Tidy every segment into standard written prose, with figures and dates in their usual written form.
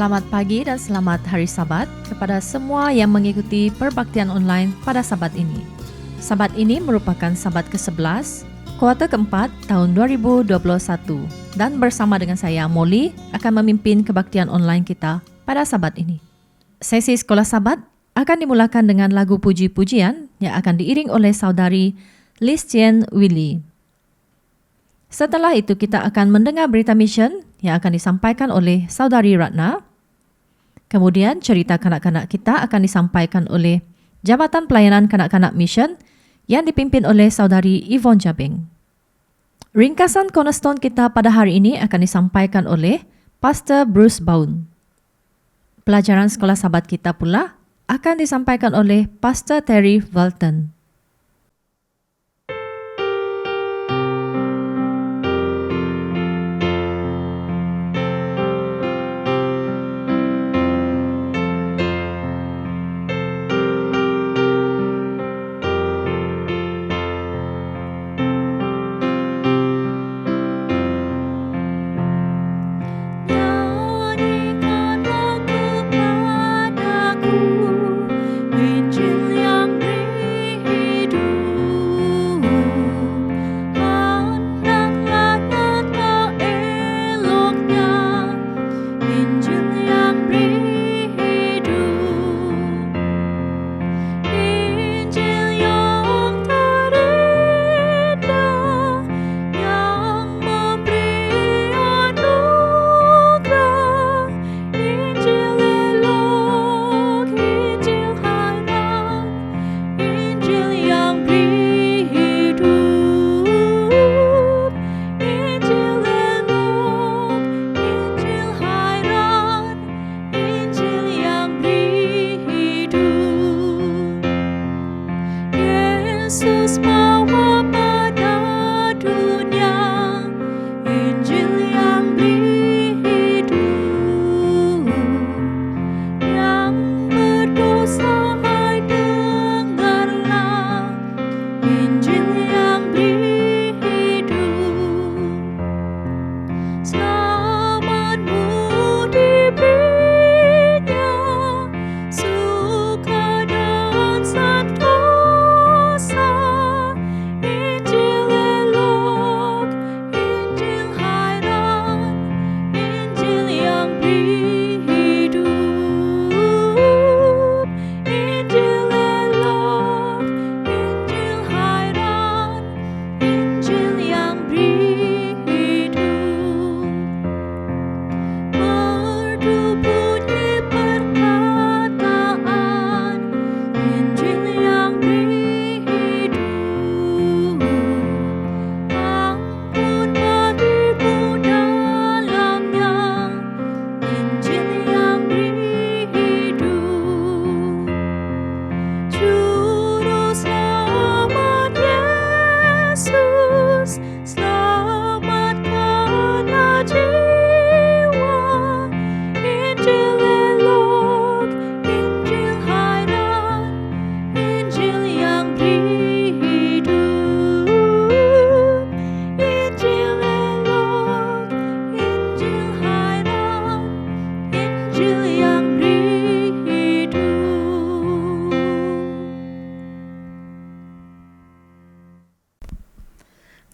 Selamat pagi dan selamat hari Sabat kepada semua yang mengikuti perbaktian online pada Sabat ini. Sabat ini merupakan Sabat ke-11, kuartal keempat tahun 2021 dan bersama dengan saya, Molly, akan memimpin kebaktian online kita pada Sabat ini. Sesi Sekolah Sabat akan dimulakan dengan lagu puji-pujian yang akan diiring oleh saudari Liz Chien Willy. Setelah itu kita akan mendengar berita mission yang akan disampaikan oleh saudari Ratna. Kemudian cerita kanak-kanak kita akan disampaikan oleh Jabatan Pelayanan Kanak-kanak Mission yang dipimpin oleh saudari Yvonne Jabing. Ringkasan cornerstone kita pada hari ini akan disampaikan oleh Pastor Bruce Baun. Pelajaran sekolah sahabat kita pula akan disampaikan oleh Pastor Terry Walton.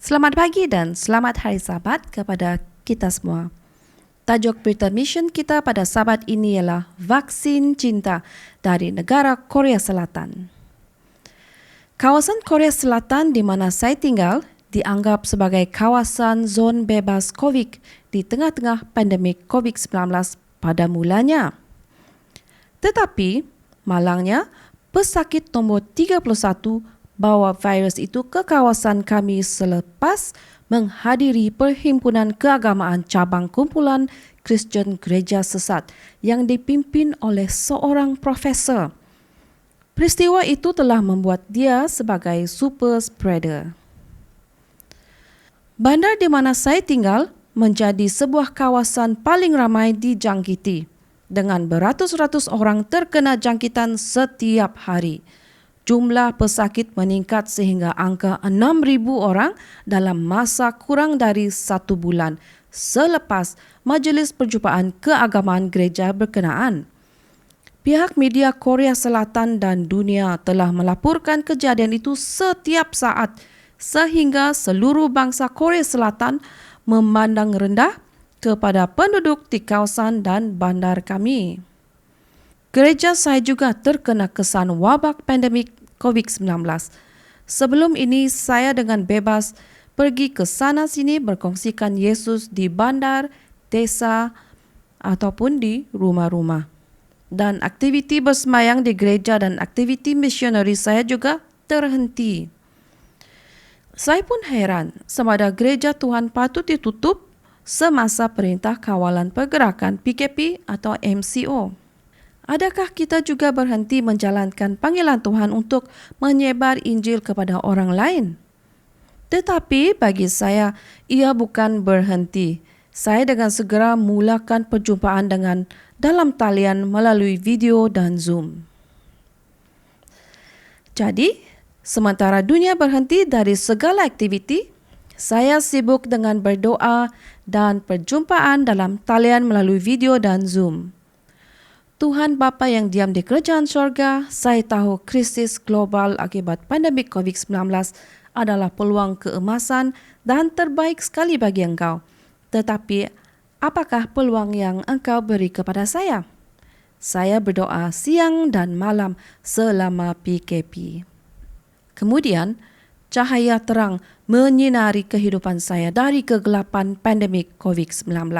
Selamat pagi dan selamat hari Sabat kepada kita semua. Tajuk berita mission kita pada Sabat ini ialah Vaksin Cinta dari negara Korea Selatan. Kawasan Korea Selatan di mana saya tinggal dianggap sebagai kawasan zon bebas COVID di tengah-tengah pandemik COVID-19 pada mulanya. Tetapi, malangnya, pesakit nombor 31 bawa virus itu ke kawasan kami selepas menghadiri Perhimpunan Keagamaan Cabang Kumpulan Kristian Gereja Sesat yang dipimpin oleh seorang profesor. Peristiwa itu telah membuat dia sebagai super spreader. Bandar di mana saya tinggal menjadi sebuah kawasan paling ramai dijangkiti dengan beratus-ratus orang terkena jangkitan setiap hari. Jumlah pesakit meningkat sehingga angka 6,000 orang dalam masa kurang dari 1 bulan selepas Majlis Perjumpaan Keagamaan Gereja berkenaan. Pihak media Korea Selatan dan dunia telah melaporkan kejadian itu setiap saat sehingga seluruh bangsa Korea Selatan memandang rendah kepada penduduk di kawasan dan bandar kami. Gereja saya juga terkena kesan wabak pandemik COVID-19. Sebelum ini saya dengan bebas pergi ke sana sini berkongsikan Yesus di bandar, desa ataupun di rumah-rumah. Dan aktiviti bersemayang di gereja dan aktiviti misioneri saya juga terhenti. Saya pun heran semada gereja Tuhan patut ditutup semasa Perintah Kawalan Pergerakan PKP atau MCO. Adakah kita juga berhenti menjalankan panggilan Tuhan untuk menyebar Injil kepada orang lain? Tetapi bagi saya, ia bukan berhenti. Saya dengan segera mulakan perjumpaan dengan dalam talian melalui video dan Zoom. Jadi, sementara dunia berhenti dari segala aktiviti, saya sibuk dengan berdoa dan perjumpaan dalam talian melalui video dan Zoom. Tuhan Bapa yang diam di kerajaan sorga, saya tahu krisis global akibat pandemik COVID-19 adalah peluang keemasan dan terbaik sekali bagi engkau. Tetapi, apakah peluang yang engkau beri kepada saya? Saya berdoa siang dan malam selama PKP. Kemudian, cahaya terang menyinari kehidupan saya dari kegelapan pandemik COVID-19.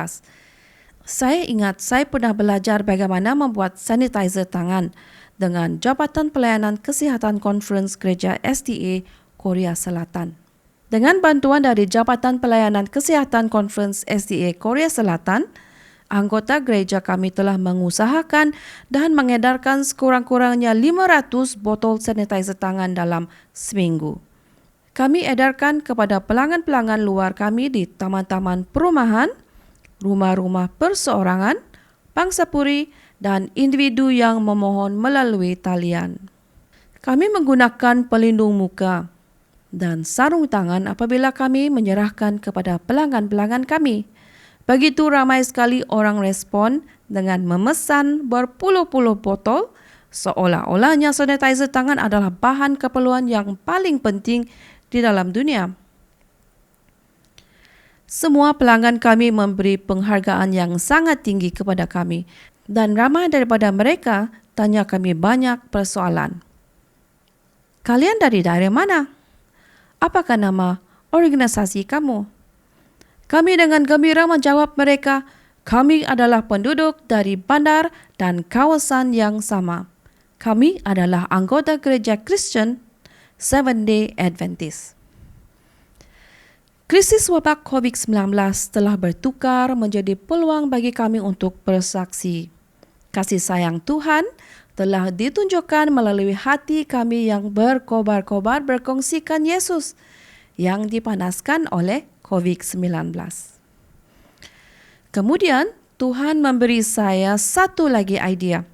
Saya ingat saya pernah belajar bagaimana membuat sanitizer tangan dengan Jabatan Pelayanan Kesihatan Conference Gereja SDA Korea Selatan. Dengan bantuan dari Jabatan Pelayanan Kesihatan Conference SDA Korea Selatan, anggota gereja kami telah mengusahakan dan mengedarkan sekurang-kurangnya 500 botol sanitizer tangan dalam seminggu. Kami edarkan kepada pelanggan-pelanggan luar kami di taman-taman perumahan, rumah-rumah perseorangan, pangsapuri, dan individu yang memohon melalui talian. Kami menggunakan pelindung muka dan sarung tangan apabila kami menyerahkan kepada pelanggan-pelanggan kami. Begitu ramai sekali orang respon dengan memesan berpuluh-puluh botol, seolah-olahnya sanitizer tangan adalah bahan keperluan yang paling penting di dalam dunia. Semua pelanggan kami memberi penghargaan yang sangat tinggi kepada kami dan ramai daripada mereka tanya kami banyak persoalan. Kalian dari daerah mana? Apakah nama organisasi kamu? Kami dengan gembira menjawab mereka, kami adalah penduduk dari bandar dan kawasan yang sama. Kami adalah anggota gereja Kristen Seventh-day Adventist. Krisis wabak COVID-19 telah bertukar menjadi peluang bagi kami untuk bersaksi. Kasih sayang Tuhan telah ditunjukkan melalui hati kami yang berkobar-kobar berkongsikan Yesus yang dipanaskan oleh COVID-19. Kemudian, Tuhan memberi saya satu lagi idea.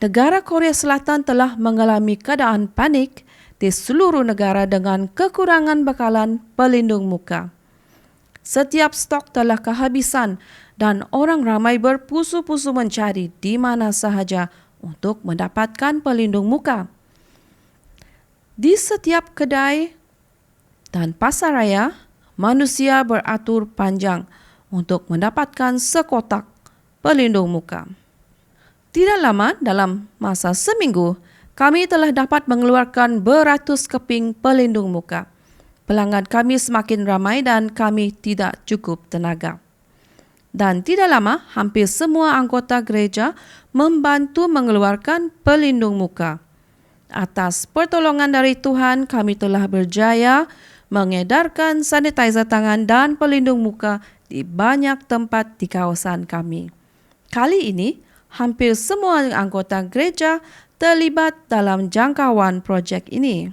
Negara Korea Selatan telah mengalami keadaan panik di seluruh negara dengan kekurangan bekalan pelindung muka. Setiap stok telah kehabisan dan orang ramai berpusu-pusu mencari di mana sahaja untuk mendapatkan pelindung muka. Di setiap kedai dan pasar raya, manusia beratur panjang untuk mendapatkan sekotak pelindung muka. Tidak lama, dalam masa seminggu, kami telah dapat mengeluarkan beratus keping pelindung muka. Pelanggan kami semakin ramai dan kami tidak cukup tenaga. Dan tidak lama, hampir semua anggota gereja membantu mengeluarkan pelindung muka. Atas pertolongan dari Tuhan, kami telah berjaya mengedarkan sanitizer tangan dan pelindung muka di banyak tempat di kawasan kami. Kali ini, hampir semua anggota gereja terlibat dalam jangkauan projek ini.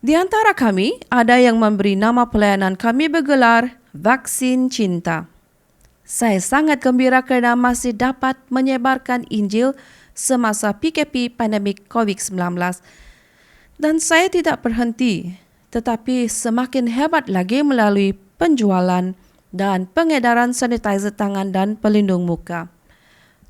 Di antara kami, ada yang memberi nama pelayanan kami bergelar Vaksin Cinta. Saya sangat gembira kerana masih dapat menyebarkan Injil semasa PKP pandemik COVID-19. Dan saya tidak berhenti, tetapi semakin hebat lagi melalui penjualan dan pengedaran sanitizer tangan dan pelindung muka.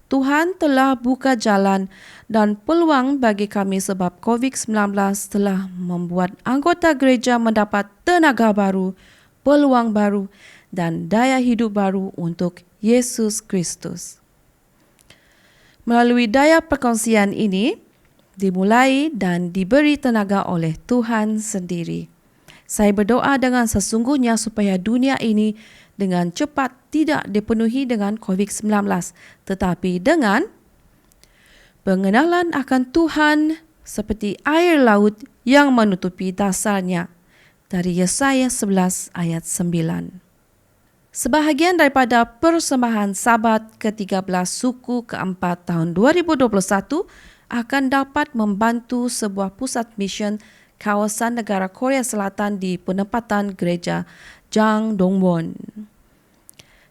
Tuhan telah buka jalan dan peluang bagi kami sebab COVID-19 telah membuat anggota gereja mendapat tenaga baru, peluang baru dan daya hidup baru untuk Yesus Kristus. Melalui daya perkongsian ini, dimulai dan diberi tenaga oleh Tuhan sendiri. Saya berdoa dengan sesungguhnya supaya dunia ini dengan cepat tidak dipenuhi dengan COVID-19, tetapi dengan pengenalan akan Tuhan seperti air laut yang menutupi dasarnya. Dari Yesaya 11 ayat 9. Sebahagian daripada persembahan Sabat ke-13 suku ke-4 tahun 2021 akan dapat membantu sebuah pusat mission kawasan negara Korea Selatan di penempatan gereja Jangdongwon.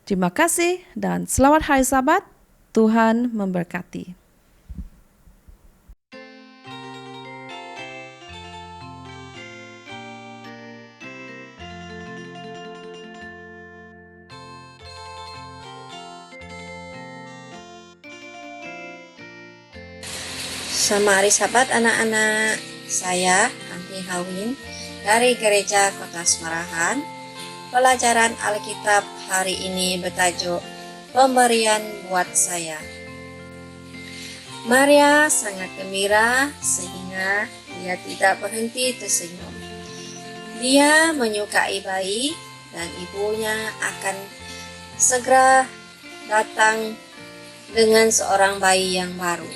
Terima kasih dan selamat Hari Sabat. Tuhan memberkati. Selamat Hari Sabat anak-anak. Saya Anti Hawin dari Gereja Kota Semarahan. Pelajaran Alkitab hari ini bertajuk Pemberian buat saya. Maria sangat gembira sehingga dia tidak berhenti tersenyum. Dia menyukai bayi dan ibunya akan segera datang dengan seorang bayi yang baru.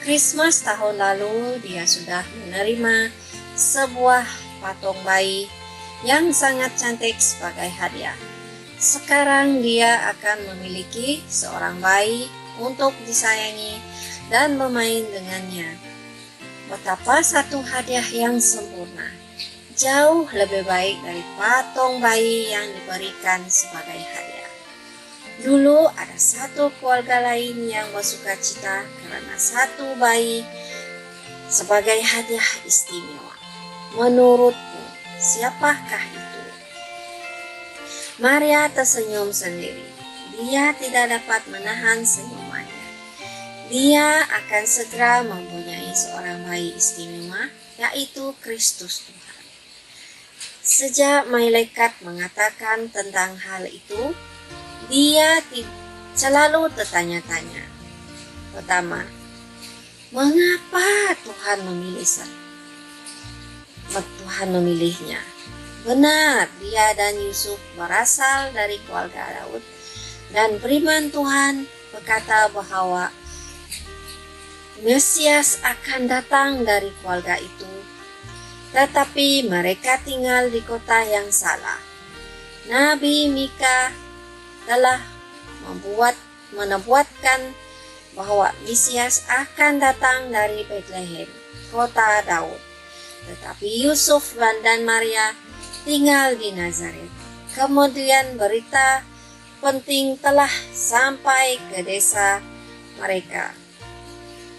Christmas tahun lalu dia sudah menerima sebuah patung bayi yang sangat cantik sebagai hadiah. Sekarang dia akan memiliki seorang bayi untuk disayangi dan bermain dengannya. Betapa satu hadiah yang sempurna, jauh lebih baik dari patung bayi yang diberikan sebagai hadiah. Dulu ada satu keluarga lain yang bersuka cita karena satu bayi sebagai hadiah istimewa. Menurutmu, siapakah itu? Maria tersenyum sendiri. Dia tidak dapat menahan senyumannya. Dia akan segera mempunyai seorang bayi istimewa, yaitu Kristus Tuhan. Sejak malaikat mengatakan tentang hal itu, dia selalu tertanya-tanya. Pertama, mengapa Tuhan memilihnya? Benar, dia dan Yusuf berasal dari keluarga Daud, dan firman Tuhan berkata bahwa Mesias akan datang dari keluarga itu, tetapi mereka tinggal di kota yang salah. Nabi Mika telah menubuatkan bahwa Mesias akan datang dari Bethlehem, kota Daud. Tetapi Yusuf dan Maria tinggal di Nazaret. Kemudian berita penting telah sampai ke desa mereka.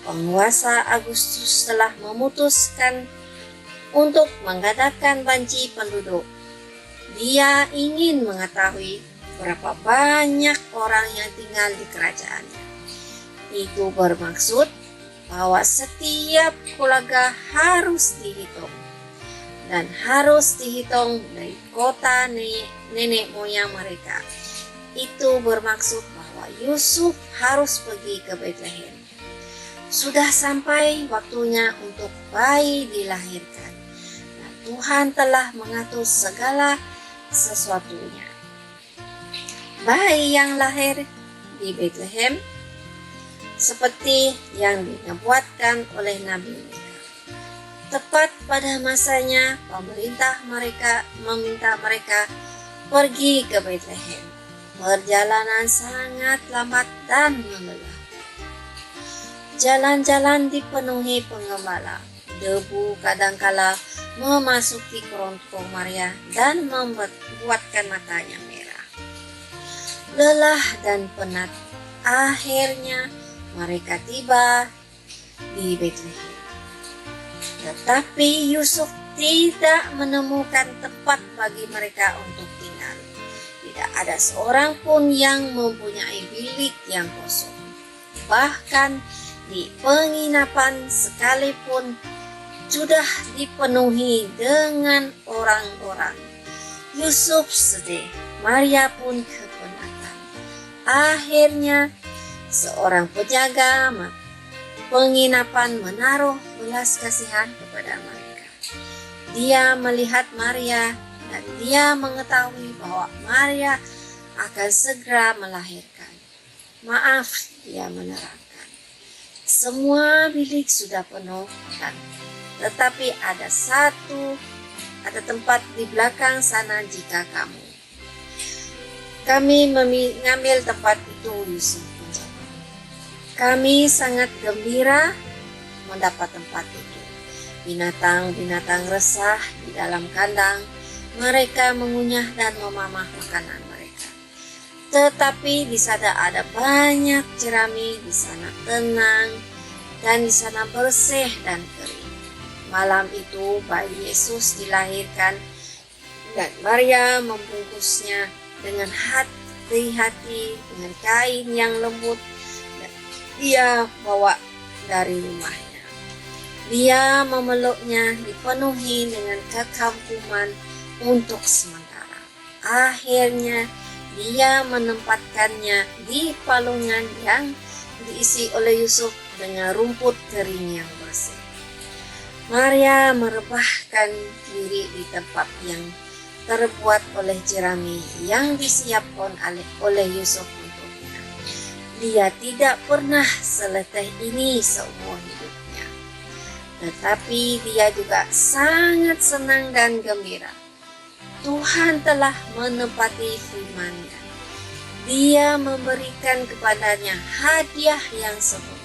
Penguasa Agustus telah memutuskan untuk mengadakan banci penduduk. Dia ingin mengetahui berapa banyak orang yang tinggal di kerajaannya. Itu bermaksud bahwa setiap keluarga harus dihitung dan harus dihitung dari kota nenek moyang mereka. Itu bermaksud bahwa Yusuf harus pergi ke Bethlehem. Sudah sampai waktunya untuk bayi dilahirkan, dan Tuhan telah mengatur segala sesuatunya. Bayi yang lahir di Bethlehem seperti yang dinubuatkan oleh Nabi Mika. Tepat pada masanya, pemerintah mereka meminta mereka pergi ke Bethlehem. Perjalanan sangat lambat dan melelahkan. Jalan-jalan dipenuhi penggembala. Debu kadangkala memasuki kerongkong Maria dan membuatkan matanya merah. Lelah dan penat, akhirnya mereka tiba di Bethlehem. Tetapi Yusuf tidak menemukan tempat bagi mereka untuk tinggal. Di tidak ada seorang pun yang mempunyai bilik yang kosong. Bahkan di penginapan sekalipun sudah dipenuhi dengan orang-orang. Yusuf sedih, Maria pun kepenatan. Akhirnya seorang penjaga penginapan menaruh belas kasihan kepada mereka. Dia melihat Maria dan dia mengetahui bahwa Maria akan segera melahirkan. Maaf, dia menerangkan. Semua bilik sudah penuh tetapi ada tempat di belakang sana jika kami mengambil tempat itu, Yusuf menjawab. Kami sangat gembira mendapat tempat itu. Binatang-binatang resah di dalam kandang, mereka mengunyah dan memamah makanan mereka. Tetapi di sana ada banyak jerami, di sana tenang, dan di sana bersih dan kering. Malam itu bayi Yesus dilahirkan dan Maria membungkusnya dengan hati-hati dengan kain yang lembut dan dia bawa dari rumahnya. Dia memeluknya dipenuhi dengan kekaguman untuk sementara. Akhirnya dia menempatkannya di palungan yang diisi oleh Yusuf dengan rumput kering yang bersih. Maria merebahkan diri di tempat yang terbuat oleh jerami yang disiapkan oleh Yusuf untuknya. Dia tidak pernah seletih ini seumur hidupnya. Tetapi dia juga sangat senang dan gembira. Tuhan telah menepati firman-Nya. Dia memberikan kepadanya hadiah yang sempurna.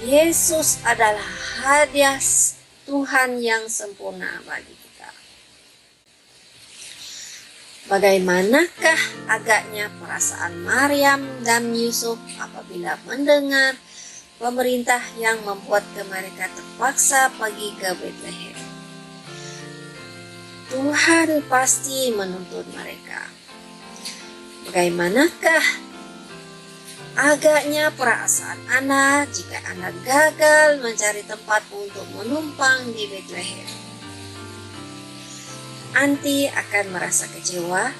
Yesus adalah hadiah Tuhan yang sempurna bagi kita. Bagaimanakah agaknya perasaan Maryam dan Yusuf apabila mendengar pemerintah yang membuat mereka terpaksa pergi ke Betlehem? Tuhan pasti menuntut mereka. Bagaimanakah agaknya perasaan Anda jika Anda gagal mencari tempat untuk menumpang di Betlehem? Anti akan merasa kecewa,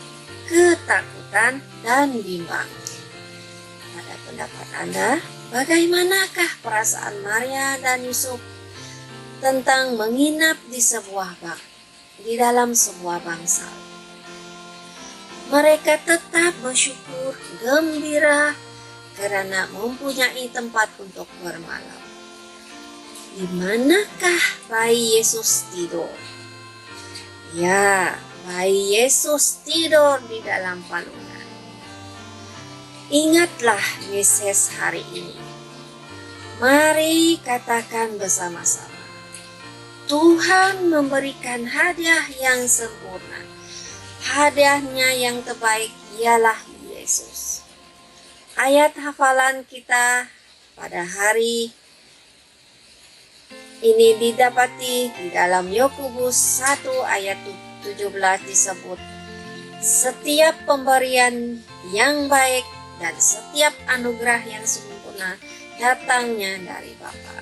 ketakutan, dan bimbang. Pada pendapat Anda, bagaimanakah perasaan Maria dan Yusuf tentang menginap di dalam sebuah bangsa? Mereka tetap bersyukur, gembira, karena mempunyai tempat untuk bermalam. Di manakah bayi Yesus tidur? Ya, bayi Yesus tidur di dalam palungan. Ingatlah Yesus hari ini. Mari katakan bersama-sama. Tuhan memberikan hadiah yang sempurna. Hadiahnya yang terbaik ialah Yesus. Ayat hafalan kita pada hari ini didapati di dalam Yakobus 1 ayat 17 disebut, setiap pemberian yang baik dan setiap anugerah yang sempurna datangnya dari Bapa.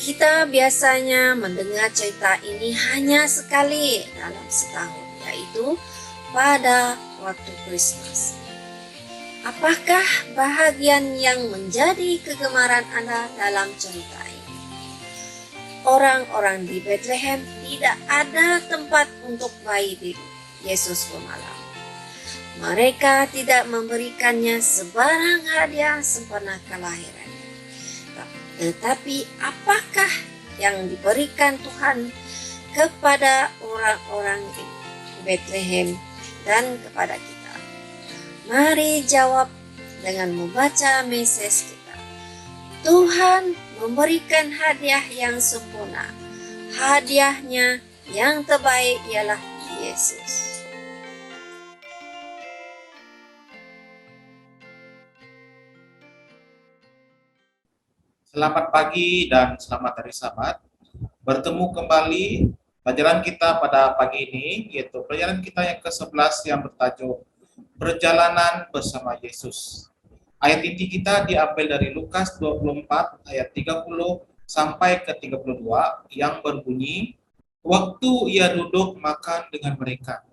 Kita biasanya mendengar cerita ini hanya sekali dalam setahun, yaitu pada waktu Krismas. Apakah bahagian yang menjadi kegemaran Anda dalam cerita ini? Orang-orang di Betlehem tidak ada tempat untuk bayi Yesus bermalam. Mereka tidak memberikannya sebarang hadiah sempena kelahirannya. Tetapi apakah yang diberikan Tuhan kepada orang-orang di Betlehem dan kepada kita? Mari jawab dengan membaca message kita. Tuhan memberikan hadiah yang sempurna. Hadiahnya yang terbaik ialah Yesus. Selamat pagi dan selamat hari Sabat. Bertemu kembali Pelajaran kita pada pagi ini yaitu pelajaran kita yang ke-11 yang bertajuk Perjalanan bersama Yesus. Ayat inti kita diambil dari Lukas 24 ayat 30 sampai ke 32 yang berbunyi, waktu ia duduk makan dengan mereka,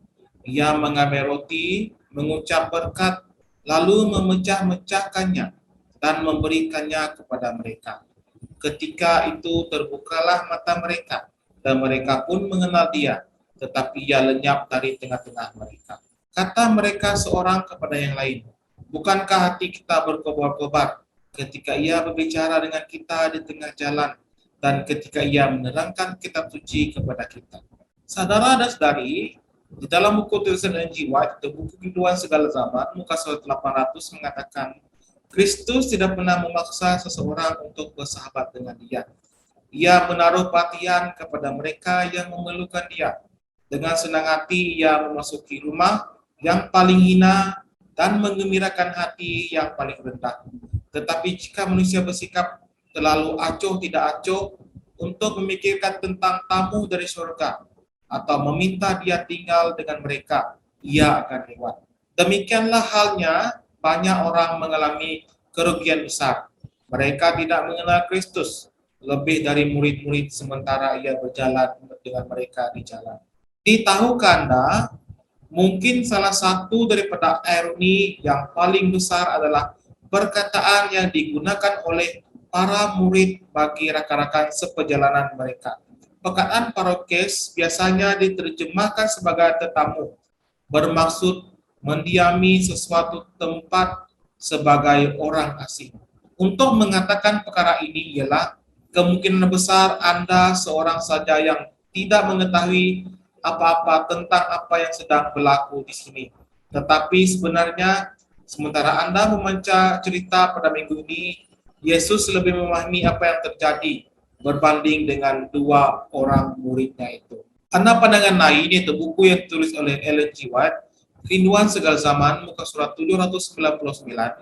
ia mengambil roti, mengucap berkat, lalu memecah-mecahkannya dan memberikannya kepada mereka. Ketika itu terbukalah mata mereka, dan mereka pun mengenal dia, tetapi ia lenyap dari tengah-tengah mereka. Kata mereka seorang kepada yang lain, bukankah hati kita berkobar-kobar ketika ia berbicara dengan kita di tengah jalan, dan ketika ia menerangkan kitab suci kepada kita? Saudara dan saudari, di dalam buku tulisan Ellen G. White, atau buku kehidupan segala zaman, muka surat 800 mengatakan, Kristus tidak pernah memaksa seseorang untuk bersahabat dengan dia. Ia menaruh perhatian kepada mereka yang memerlukan dia. Dengan senang hati ia memasuki rumah yang paling hina dan menggembirakan hati yang paling rendah. Tetapi jika manusia bersikap terlalu acuh tidak acuh untuk memikirkan tentang tamu dari surga atau meminta dia tinggal dengan mereka, ia akan lewat. Demikianlah halnya banyak orang mengalami kerugian besar. Mereka tidak mengenal Kristus, lebih dari murid-murid sementara ia berjalan dengan mereka di jalan. Tahukah Anda, mungkin salah satu daripada ironi yang paling besar adalah perkataan yang digunakan oleh para murid bagi rakan-rakan seperjalanan mereka. Perkataan parokes biasanya diterjemahkan sebagai tetamu, bermaksud mendiami sesuatu tempat sebagai orang asing. Untuk mengatakan perkara ini ialah kemungkinan besar Anda seorang saja yang tidak mengetahui apa-apa tentang apa yang sedang berlaku di sini. Tetapi sebenarnya, sementara Anda membaca cerita pada minggu ini, Yesus lebih memahami apa yang terjadi berbanding dengan dua orang muridnya itu. Karena pandangan lain, yaitu buku yang ditulis oleh Ellen G. White, Kerinduan Segala Zaman, muka surat 799,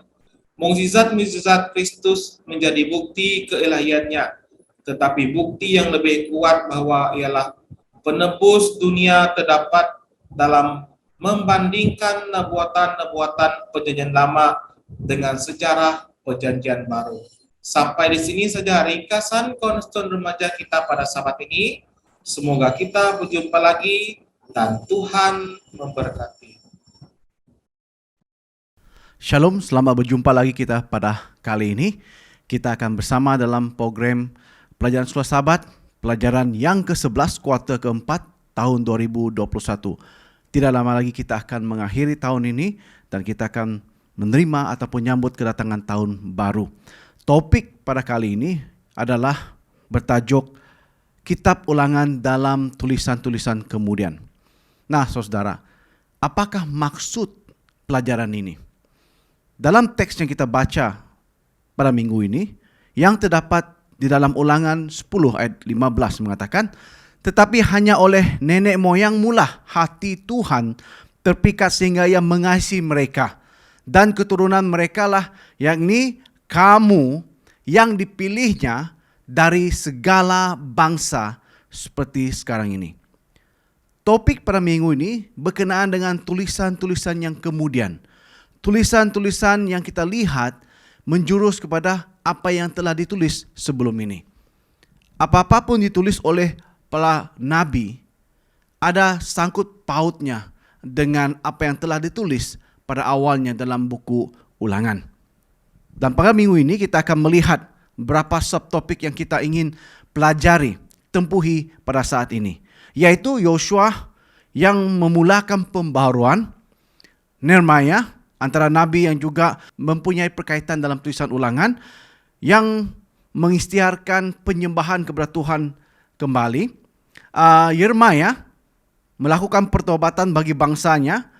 mukjizat-mukjizat Kristus menjadi bukti keilahiannya, tetapi bukti yang lebih kuat bahwa ialah penebus dunia terdapat dalam membandingkan nubuatan-nubuatan perjanjian lama dengan sejarah perjanjian baru. Sampai di sini saja ringkasan Cornerstone Remaja kita pada sahabat ini. Semoga kita berjumpa lagi dan Tuhan memberkati. Shalom, selamat berjumpa lagi kita pada kali ini. Kita akan bersama dalam program Pelajaran Sekolah Sahabat, pelajaran yang ke-11 kuartal ke-4 tahun 2021. Tidak lama lagi kita akan mengakhiri tahun ini dan kita akan menerima ataupun nyambut kedatangan tahun baru. Topik pada kali ini adalah bertajuk Kitab Ulangan dalam Tulisan-Tulisan Kemudian. Nah, saudara, apakah maksud pelajaran ini? Dalam teks yang kita baca pada minggu ini, yang terdapat di dalam Ulangan 10 ayat 15 mengatakan, tetapi hanya oleh nenek moyangmu lah hati Tuhan terpikat sehingga ia mengasihi mereka, dan keturunan mereka lah, yakni kamu yang dipilihnya dari segala bangsa seperti sekarang ini. Topik pada minggu ini berkenaan dengan tulisan-tulisan yang kemudian. Tulisan-tulisan yang kita lihat menjurus kepada apa yang telah ditulis sebelum ini. Apa-apa pun ditulis oleh para nabi, ada sangkut pautnya dengan apa yang telah ditulis pada awalnya dalam buku Ulangan. Dan pada minggu ini kita akan melihat beberapa subtopik yang kita ingin pelajari, tempuhi pada saat ini. Yaitu Yosua yang memulakan pembaharuan, Nehemia, antara nabi yang juga mempunyai perkaitan dalam tulisan Ulangan, yang mengisytiharkan penyembahan kepada Tuhan kembali. Yeremia melakukan pertobatan bagi bangsanya.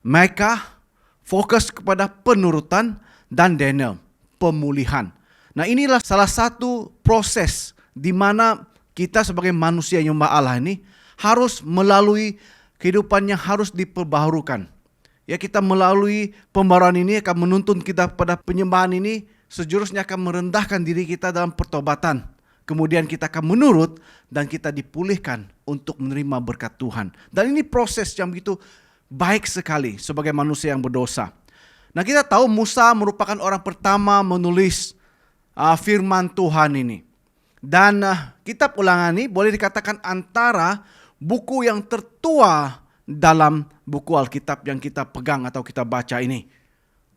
Mika fokus kepada penurutan, dan Daniel pemulihan. Nah, inilah salah satu proses di mana kita sebagai manusia yang menyembah Allah ini harus melalui kehidupan yang harus diperbaharukan. Ya, kita melalui pembaharuan ini akan menuntun kita pada penyembahan ini, sejurusnya akan merendahkan diri kita dalam pertobatan. Kemudian kita akan menurut dan kita dipulihkan untuk menerima berkat Tuhan. Dan ini proses yang begitu baik sekali sebagai manusia yang berdosa. Nah, kita tahu Musa merupakan orang pertama menulis firman Tuhan ini. Dan kitab Ulangan ini boleh dikatakan antara buku yang tertua dalam buku Alkitab yang kita pegang atau kita baca ini.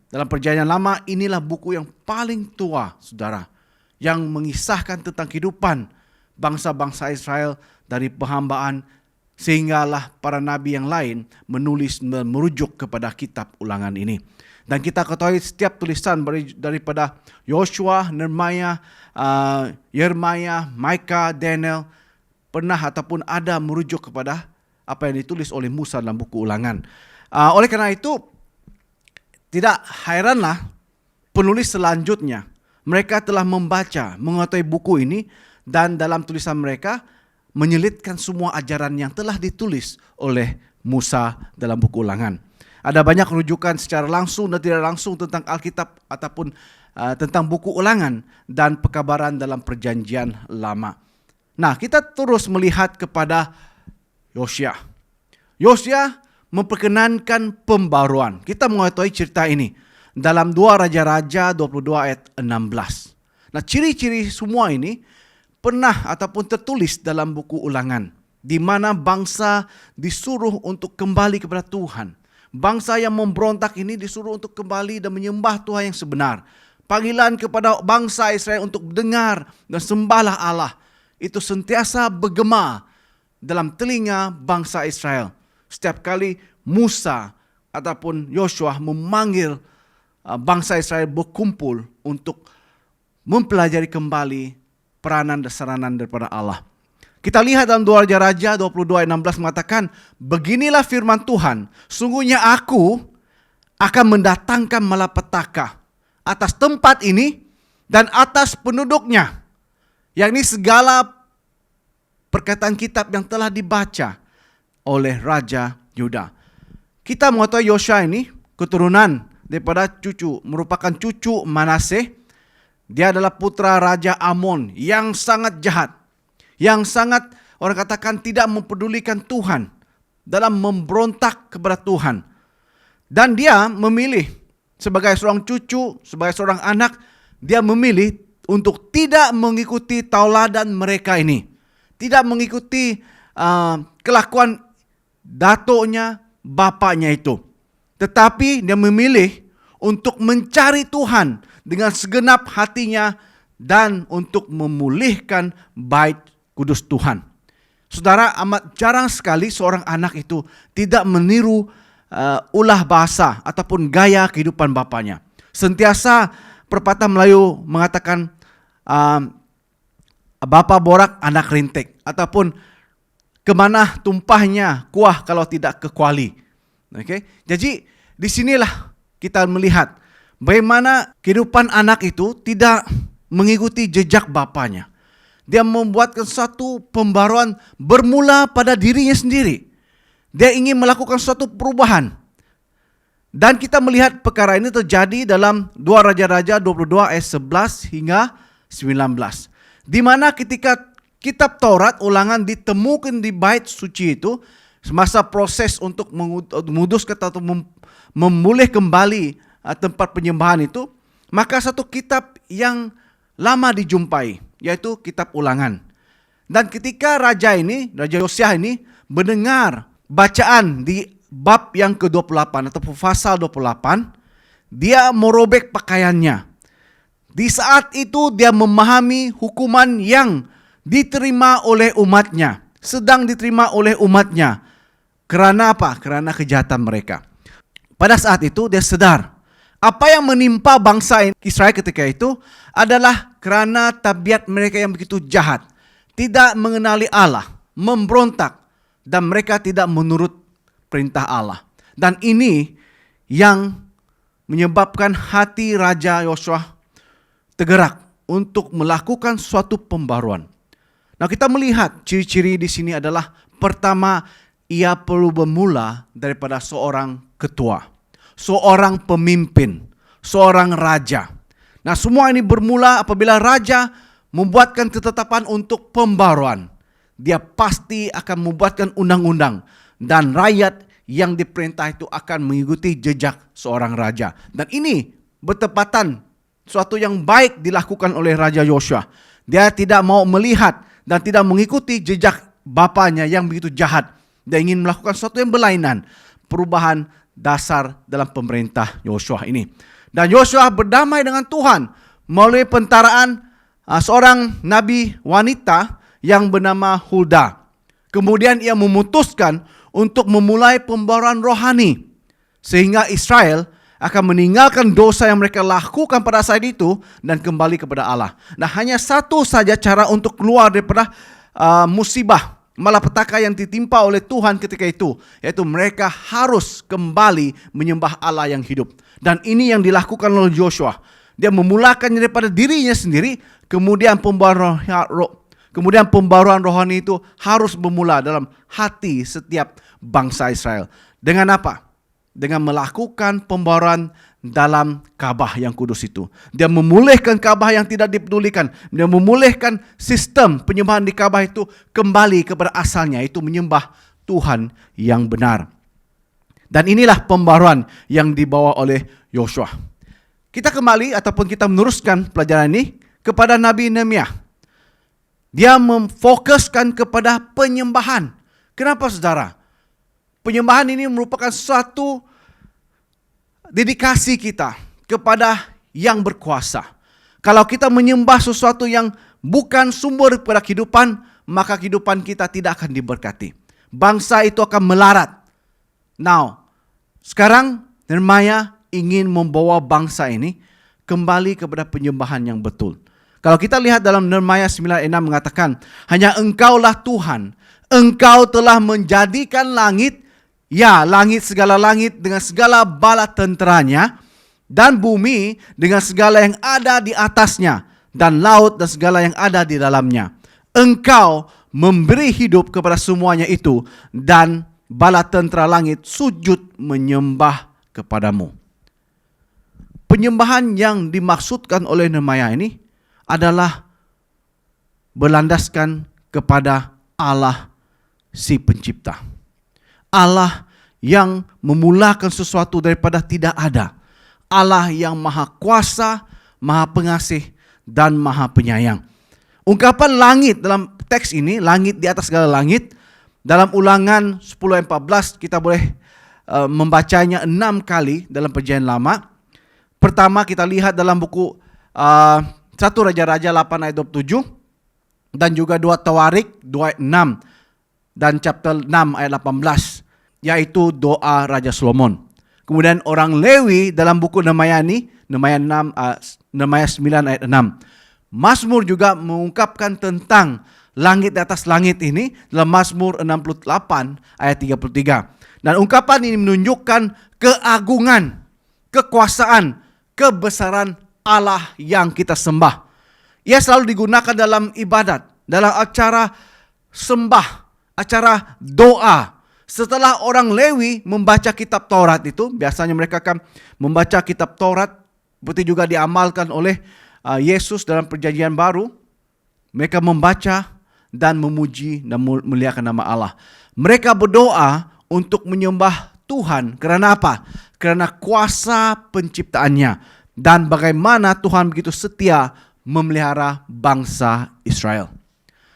Dalam Perjanjian Lama, inilah buku yang paling tua, saudara, yang mengisahkan tentang kehidupan bangsa-bangsa Israel dari penghambaan, sehinggalah para nabi yang lain menulis dan merujuk kepada kitab Ulangan ini. Dan kita ketahui setiap tulisan daripada Yosua, Nehemia, Yeremia, Mika, Daniel pernah ataupun ada merujuk kepada apa yang ditulis oleh Musa dalam buku Ulangan. Oleh karena itu, tidak heranlah penulis selanjutnya mereka telah membaca, mengetahui buku ini, dan dalam tulisan mereka menyelitkan semua ajaran yang telah ditulis oleh Musa dalam buku Ulangan. Ada banyak rujukan secara langsung dan tidak langsung tentang Alkitab ataupun tentang buku Ulangan dan pekabaran dalam Perjanjian Lama. Nah, kita terus melihat kepada Yosua. Yosua memperkenankan pembaruan. Kita mengetahui cerita ini dalam 2 Raja-Raja 22 ayat 16. Nah, ciri-ciri semua ini pernah ataupun tertulis dalam buku Ulangan, di mana bangsa disuruh untuk kembali kepada Tuhan. Bangsa yang memberontak ini disuruh untuk kembali dan menyembah Tuhan yang sebenar. Panggilan kepada bangsa Israel untuk dengar dan sembahlah Allah itu sentiasa bergema dalam telinga bangsa Israel. Setiap kali Musa ataupun Yosua memanggil bangsa Israel berkumpul untuk mempelajari kembali peranan dan saranan daripada Allah. Kita lihat dalam 2 Raja-Raja 22 ayat 16 mengatakan, beginilah firman Tuhan, sungguhnya aku akan mendatangkan malapetaka atas tempat ini dan atas penduduknya. Yang ini segala perkataan kitab yang telah dibaca oleh Raja Yuda. Kita mengetahui Yosua ini keturunan daripada merupakan cucu Manaseh. Dia adalah putra Raja Amon yang sangat jahat, yang sangat orang katakan tidak mempedulikan Tuhan dalam memberontak kepada Tuhan. Dan dia memilih sebagai seorang cucu, sebagai seorang anak, dia memilih untuk tidak mengikuti tauladan mereka ini. Tidak mengikuti kelakuan datuknya, bapaknya itu. Tetapi dia memilih untuk mencari Tuhan dengan segenap hatinya dan untuk memulihkan bait kudus Tuhan. Saudara, amat jarang sekali seorang anak itu tidak meniru ulah bahasa ataupun gaya kehidupan bapaknya. Sentiasa pepatah Melayu mengatakan bapa borak anak rintik, ataupun kemana tumpahnya kuah kalau tidak ke kuali. Okay? Jadi disinilah kita melihat bagaimana kehidupan anak itu tidak mengikuti jejak bapaknya. Dia membuatkan suatu pembaruan bermula pada dirinya sendiri. Dia ingin melakukan suatu perubahan. Dan kita melihat perkara ini terjadi dalam 2 Raja-Raja 22 ayat 11 hingga 19. Di mana ketika kitab Taurat Ulangan ditemukan di bait suci itu, semasa proses untuk menguduskan atau memulih kembali tempat penyembahan itu, maka satu kitab yang lama dijumpai, yaitu kitab Ulangan. Dan ketika Raja Yosua ini mendengar bacaan di bab yang ke-28 atau pasal 28, dia merobek pakaiannya. Di saat itu dia memahami hukuman yang diterima oleh umatnya, sedang diterima oleh umatnya. Kerana apa? Kerana kejahatan mereka. Pada saat itu dia sadar, apa yang menimpa bangsa Israel ketika itu adalah kerana tabiat mereka yang begitu jahat, tidak mengenali Allah, memberontak, dan mereka tidak menurut perintah Allah. Dan ini yang menyebabkan hati Raja Yosua tergerak untuk melakukan suatu pembaruan. Nah, kita melihat ciri-ciri di sini adalah pertama, ia perlu bermula daripada seorang ketua, seorang pemimpin, seorang raja. Nah, semua ini bermula apabila raja membuatkan ketetapan untuk pembaruan. dia pasti akan membuatkan undang-undang dan rakyat yang diperintah itu akan mengikuti jejak seorang raja. Dan ini bertepatan suatu yang baik dilakukan oleh Raja Yosua. Dia tidak mau melihat dan tidak mengikuti jejak bapaknya yang begitu jahat. Dia ingin melakukan sesuatu yang berlainan. Perubahan dasar dalam pemerintah Yosua ini. Dan Yosua berdamai dengan Tuhan melalui pentaraan seorang nabi wanita yang bernama Hulda. Kemudian ia memutuskan untuk memulai pembaruan rohani. Sehingga Israel akan meninggalkan dosa yang mereka lakukan pada saat itu dan kembali kepada Allah. Nah, hanya satu saja cara untuk keluar daripada musibah, malapetaka yang ditimpa oleh Tuhan ketika itu, yaitu mereka harus kembali menyembah Allah yang hidup. Dan ini yang dilakukan oleh Joshua. Dia memulakannya daripada dirinya sendiri, kemudian pembaruan rohani itu harus bermula dalam hati setiap bangsa Israel. Dengan apa? Dengan melakukan pembaruan dalam Ka'bah yang kudus itu. Dia memulihkan Ka'bah yang tidak dipedulikan. Dia memulihkan sistem penyembahan di Ka'bah itu kembali kepada asalnya, itu menyembah Tuhan yang benar. Dan inilah pembaruan yang dibawa oleh Yosua. Kita kembali ataupun kita meneruskan pelajaran ini kepada Nabi Nehemia. Dia memfokuskan kepada penyembahan. Kenapa saudara? Penyembahan ini merupakan suatu dedikasi kita kepada yang berkuasa. Kalau kita menyembah sesuatu yang bukan sumber kepada kehidupan, maka kehidupan kita tidak akan diberkati. Bangsa itu akan melarat. Now, sekarang Nehemia ingin membawa bangsa ini kembali kepada penyembahan yang betul. Kalau kita lihat dalam Nehemia 9:6 mengatakan, hanya Engkaulah Tuhan, Engkau telah menjadikan langit, ya langit segala langit dengan segala bala tenteranya, dan bumi dengan segala yang ada di atasnya, dan laut dan segala yang ada di dalamnya. Engkau memberi hidup kepada semuanya itu, dan bala tentera langit sujud menyembah kepadamu. Penyembahan yang dimaksudkan oleh Nehemia ini adalah berlandaskan kepada Allah si pencipta. Allah yang memulakan sesuatu daripada tidak ada. Allah yang maha kuasa, maha pengasih, dan maha penyayang. Ungkapan langit dalam teks ini, langit di atas segala langit, dalam Ulangan 10:14 kita boleh membacanya 6 kali dalam Perjanjian Lama. Pertama kita lihat dalam buku 1 Raja-Raja 8 ayat 27 dan juga 2 Tawarik 2 ayat 6 dan chapter 6 ayat 18, yaitu doa Raja Solomon. Kemudian orang Lewi dalam buku Nehemia ini, Nehemia 9 ayat 6. Mazmur juga mengungkapkan tentang langit di atas langit ini dalam Mazmur 68 ayat 33. Dan ungkapan ini menunjukkan keagungan, kekuasaan, kebesaran Allah yang kita sembah. Ia selalu digunakan dalam ibadat, dalam acara sembah, acara doa. Setelah orang Lewi membaca kitab Taurat itu, biasanya mereka akan membaca kitab Taurat, seperti juga diamalkan oleh Yesus dalam Perjanjian Baru. Mereka membaca dan memuji dan memuliakan nama Allah. Mereka berdoa untuk menyembah Tuhan. Karena apa? Karena kuasa penciptaannya dan bagaimana Tuhan begitu setia memelihara bangsa Israel.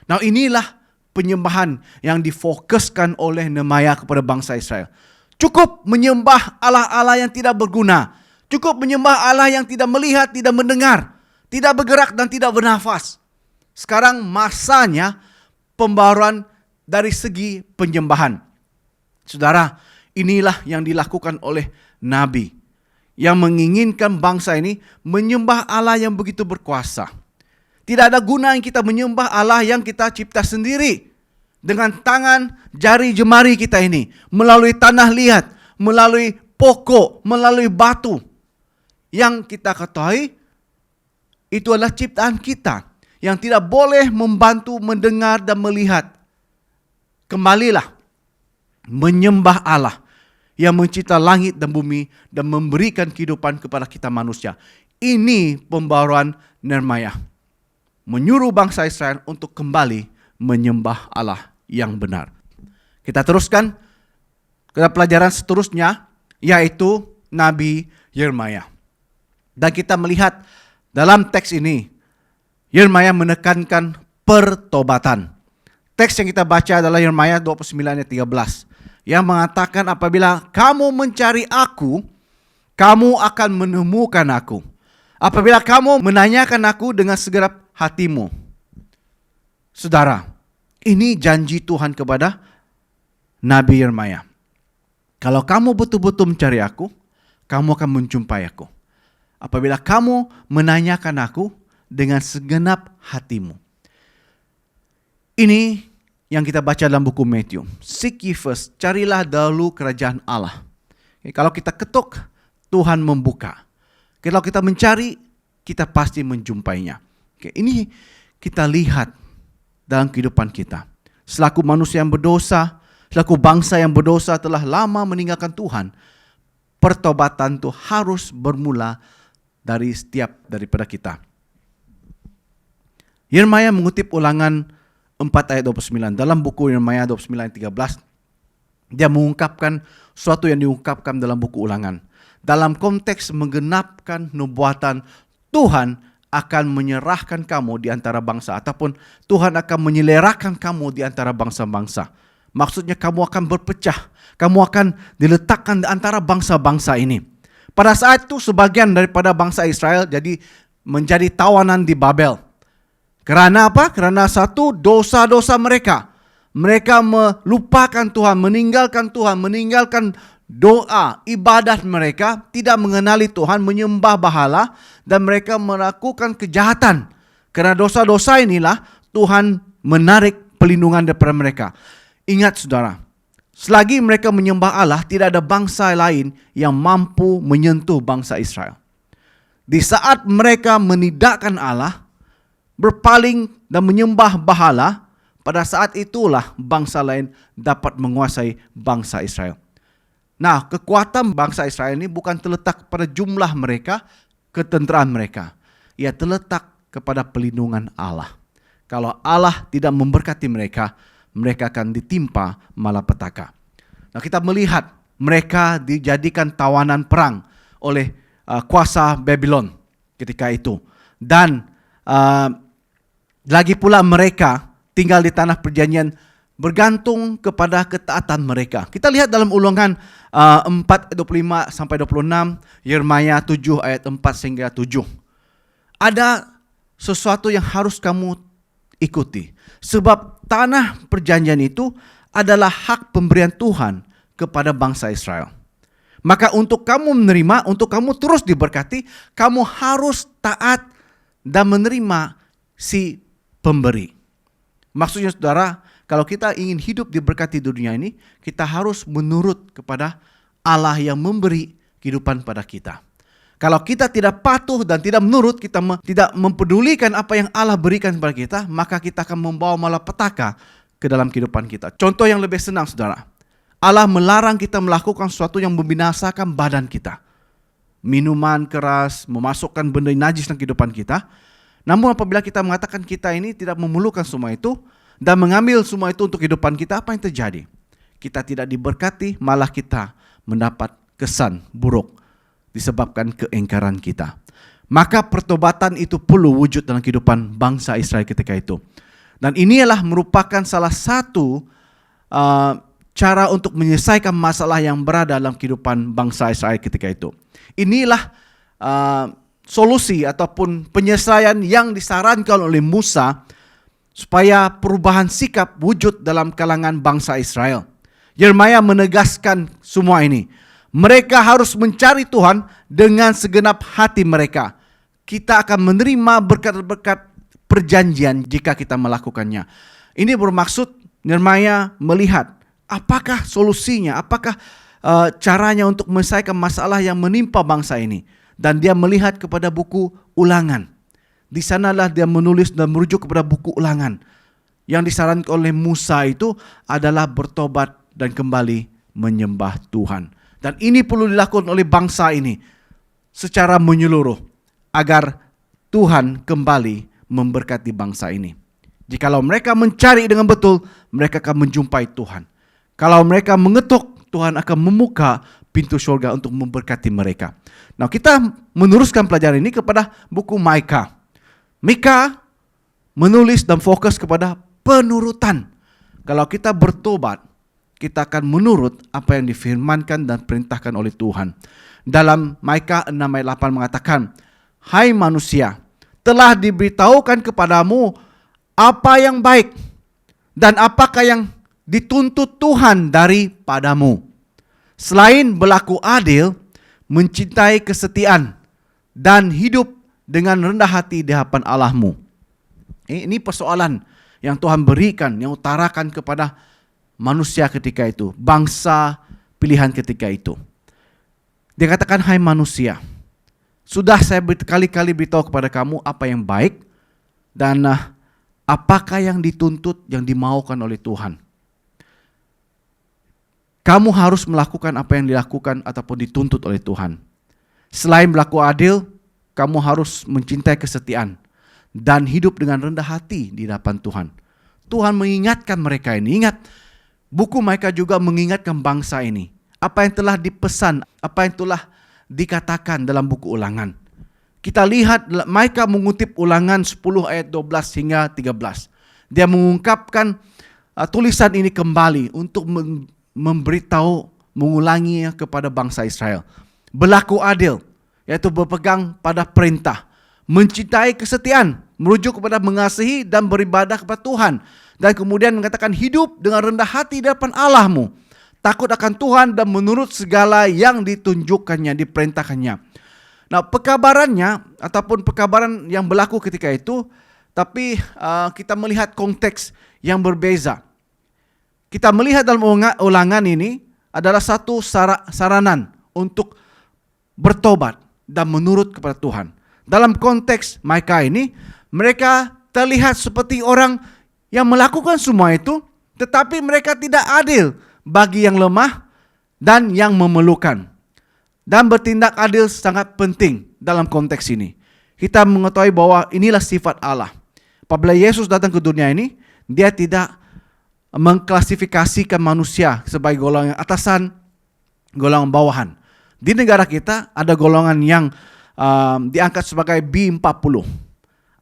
Nah, inilah penyembahan yang difokuskan oleh Nehemia kepada bangsa Israel. Cukup menyembah Allah-Allah yang tidak berguna. Cukup menyembah Allah yang tidak melihat, tidak mendengar, tidak bergerak dan tidak bernafas. Sekarang masanya pembaruan dari segi penyembahan. Saudara, inilah yang dilakukan oleh Nabi yang menginginkan bangsa ini menyembah Allah yang begitu berkuasa. Tidak ada guna yang kita menyembah Allah yang kita cipta sendiri dengan tangan jari jemari kita ini, melalui tanah liat, melalui pokok, melalui batu. Yang kita ketahui itu adalah ciptaan kita yang tidak boleh membantu mendengar dan melihat. Kembalilah menyembah Allah yang mencipta langit dan bumi dan memberikan kehidupan kepada kita manusia. Ini pembaruan Nehemia. Menyuruh bangsa Israel untuk kembali menyembah Allah yang benar. Kita teruskan ke pelajaran seterusnya, yaitu Nabi Yeremia. Dan kita melihat dalam teks ini, Yeremia menekankan pertobatan. Teks yang kita baca adalah Yeremia 29 ayat 13, yang mengatakan apabila kamu mencari aku, kamu akan menemukan aku. Apabila kamu menanyakan aku dengan segenap hatimu. Saudara, ini janji Tuhan kepada Nabi Yeremia. Kalau kamu betul-betul mencari aku, kamu akan menjumpai aku. Apabila kamu menanyakan aku dengan segenap hatimu. Ini yang kita baca dalam buku Matthew. Seek ye first, carilah dahulu kerajaan Allah. Kalau kita ketuk, Tuhan membuka. Kalau kita mencari, kita pasti menjumpainya. Ini kita lihat dalam kehidupan kita. Selaku manusia yang berdosa, selaku bangsa yang berdosa telah lama meninggalkan Tuhan, pertobatan itu harus bermula daripada kita. Yeremia mengutip Ulangan 4 ayat 29. Dalam buku Yeremia 29 ayat 13, dia mengungkapkan sesuatu yang diungkapkan dalam buku Ulangan. Dalam konteks menggenapkan nubuatan Tuhan akan menyerahkan kamu di antara bangsa, ataupun Tuhan akan menyelerakan kamu di antara bangsa-bangsa. Maksudnya kamu akan berpecah, kamu akan diletakkan di antara bangsa-bangsa ini. Pada saat itu sebagian daripada bangsa Israel menjadi tawanan di Babel. Karena apa? Karena satu, dosa-dosa mereka. Mereka melupakan Tuhan, meninggalkan Tuhan, meninggalkan doa, ibadat mereka, tidak mengenali Tuhan, menyembah berhala, dan mereka melakukan kejahatan. Karena dosa-dosa inilah Tuhan menarik pelindungan daripada mereka. Ingat saudara, selagi mereka menyembah Allah, tidak ada bangsa lain yang mampu menyentuh bangsa Israel. Di saat mereka menidakkan Allah, berpaling dan menyembah berhala, pada saat itulah bangsa lain dapat menguasai bangsa Israel. Nah, kekuatan bangsa Israel ini bukan terletak pada jumlah mereka, ketenteraan mereka. Ia terletak kepada pelindungan Allah. Kalau Allah tidak memberkati mereka, mereka akan ditimpa malapetaka. Nah, kita melihat mereka dijadikan tawanan perang oleh kuasa Babylon ketika itu. Dan lagi pula mereka tinggal di tanah perjanjian bergantung kepada ketaatan mereka. Kita lihat dalam Ulangan 4 25 sampai 26, Yeremia 7 ayat 4 hingga 7. Ada sesuatu yang harus kamu ikuti. Sebab tanah perjanjian itu adalah hak pemberian Tuhan kepada bangsa Israel. Maka untuk kamu menerima, untuk kamu terus diberkati, kamu harus taat dan menerima si pemberi. Maksudnya saudara, kalau kita ingin hidup diberkati di dunia ini, kita harus menurut kepada Allah yang memberi kehidupan pada kita. Kalau kita tidak patuh dan tidak menurut, kita tidak mempedulikan apa yang Allah berikan kepada kita, maka kita akan membawa malapetaka ke dalam kehidupan kita. Contoh yang lebih senang saudara, Allah melarang kita melakukan sesuatu yang membinasakan badan kita. Minuman keras, memasukkan benda najis dalam kehidupan kita. Namun apabila kita mengatakan kita ini tidak memerlukan semua itu, dan mengambil semua itu untuk kehidupan kita, apa yang terjadi? Kita tidak diberkati, malah kita mendapat kesan buruk disebabkan keingkaran kita. Maka pertobatan itu perlu wujud dalam kehidupan bangsa Israel ketika itu. Dan inilah merupakan salah satu cara untuk menyelesaikan masalah yang berada dalam kehidupan bangsa Israel ketika itu. Inilah solusi ataupun penyelesaian yang disarankan oleh Musa supaya perubahan sikap wujud dalam kalangan bangsa Israel. Yeremia menegaskan semua ini. Mereka harus mencari Tuhan dengan segenap hati mereka. Kita akan menerima berkat-berkat perjanjian jika kita melakukannya. Ini bermaksud Yeremia melihat apakah solusinya, apakah caranya untuk menyelesaikan masalah yang menimpa bangsa ini. Dan dia melihat kepada buku Ulangan. Di sanalah dia menulis dan merujuk kepada buku Ulangan. Yang disarankan oleh Musa itu adalah bertobat dan kembali menyembah Tuhan. Dan ini perlu dilakukan oleh bangsa ini secara menyeluruh agar Tuhan kembali memberkati bangsa ini. Jikalau mereka mencari dengan betul, mereka akan menjumpai Tuhan. Kalau mereka mengetuk, Tuhan akan membuka pintu surga untuk memberkati mereka. Nah, kita meneruskan pelajaran ini kepada buku Mika. Mika menulis dan fokus kepada penurutan. Kalau kita bertobat, kita akan menurut apa yang difirmankan dan perintahkan oleh Tuhan. Dalam Mika 6 ayat 8 mengatakan, "Hai manusia, telah diberitahukan kepadamu apa yang baik dan apakah yang dituntut Tuhan daripadamu. Selain berlaku adil, mencintai kesetiaan, dan hidup dengan rendah hati di hadapan Allahmu." Ini persoalan yang Tuhan berikan, yang utarakan kepada manusia ketika itu, bangsa pilihan ketika itu. Dia katakan, "Hai manusia, sudah saya berkali-kali beritahu kepada kamu apa yang baik dan apakah yang dituntut, yang dimaukan oleh Tuhan. Kamu harus melakukan apa yang dilakukan ataupun dituntut oleh Tuhan. Selain berlaku adil, kamu harus mencintai kesetiaan dan hidup dengan rendah hati di hadapan Tuhan." Tuhan mengingatkan mereka ini. Ingat, buku Mika juga mengingatkan bangsa ini. Apa yang telah dipesan, apa yang telah dikatakan dalam buku Ulangan. Kita lihat Mika mengutip Ulangan 10 ayat 12 hingga 13. Dia mengungkapkan tulisan ini kembali untuk memberitahu, mengulanginya kepada bangsa Israel. Berlaku adil, yaitu berpegang pada perintah. Mencintai kesetiaan, merujuk kepada mengasihi dan beribadah kepada Tuhan. Dan kemudian mengatakan hidup dengan rendah hati di hadapan Allahmu. Takut akan Tuhan dan menurut segala yang ditunjukkannya, diperintahkannya. Nah, pekabarannya ataupun pekabaran yang berlaku ketika itu, tapi kita melihat konteks yang berbeza. Kita melihat dalam Ulangan ini adalah satu saranan untuk bertobat dan menurut kepada Tuhan. Dalam konteks Mika ini, mereka terlihat seperti orang yang melakukan semua itu, tetapi mereka tidak adil bagi yang lemah dan yang memerlukan. Dan bertindak adil sangat penting dalam konteks ini. Kita mengetahui bahwa inilah sifat Allah. Apabila Yesus datang ke dunia ini, dia tidak mengklasifikasikan manusia sebagai golongan atasan, golongan bawahan. Di negara kita ada golongan yang diangkat sebagai B40.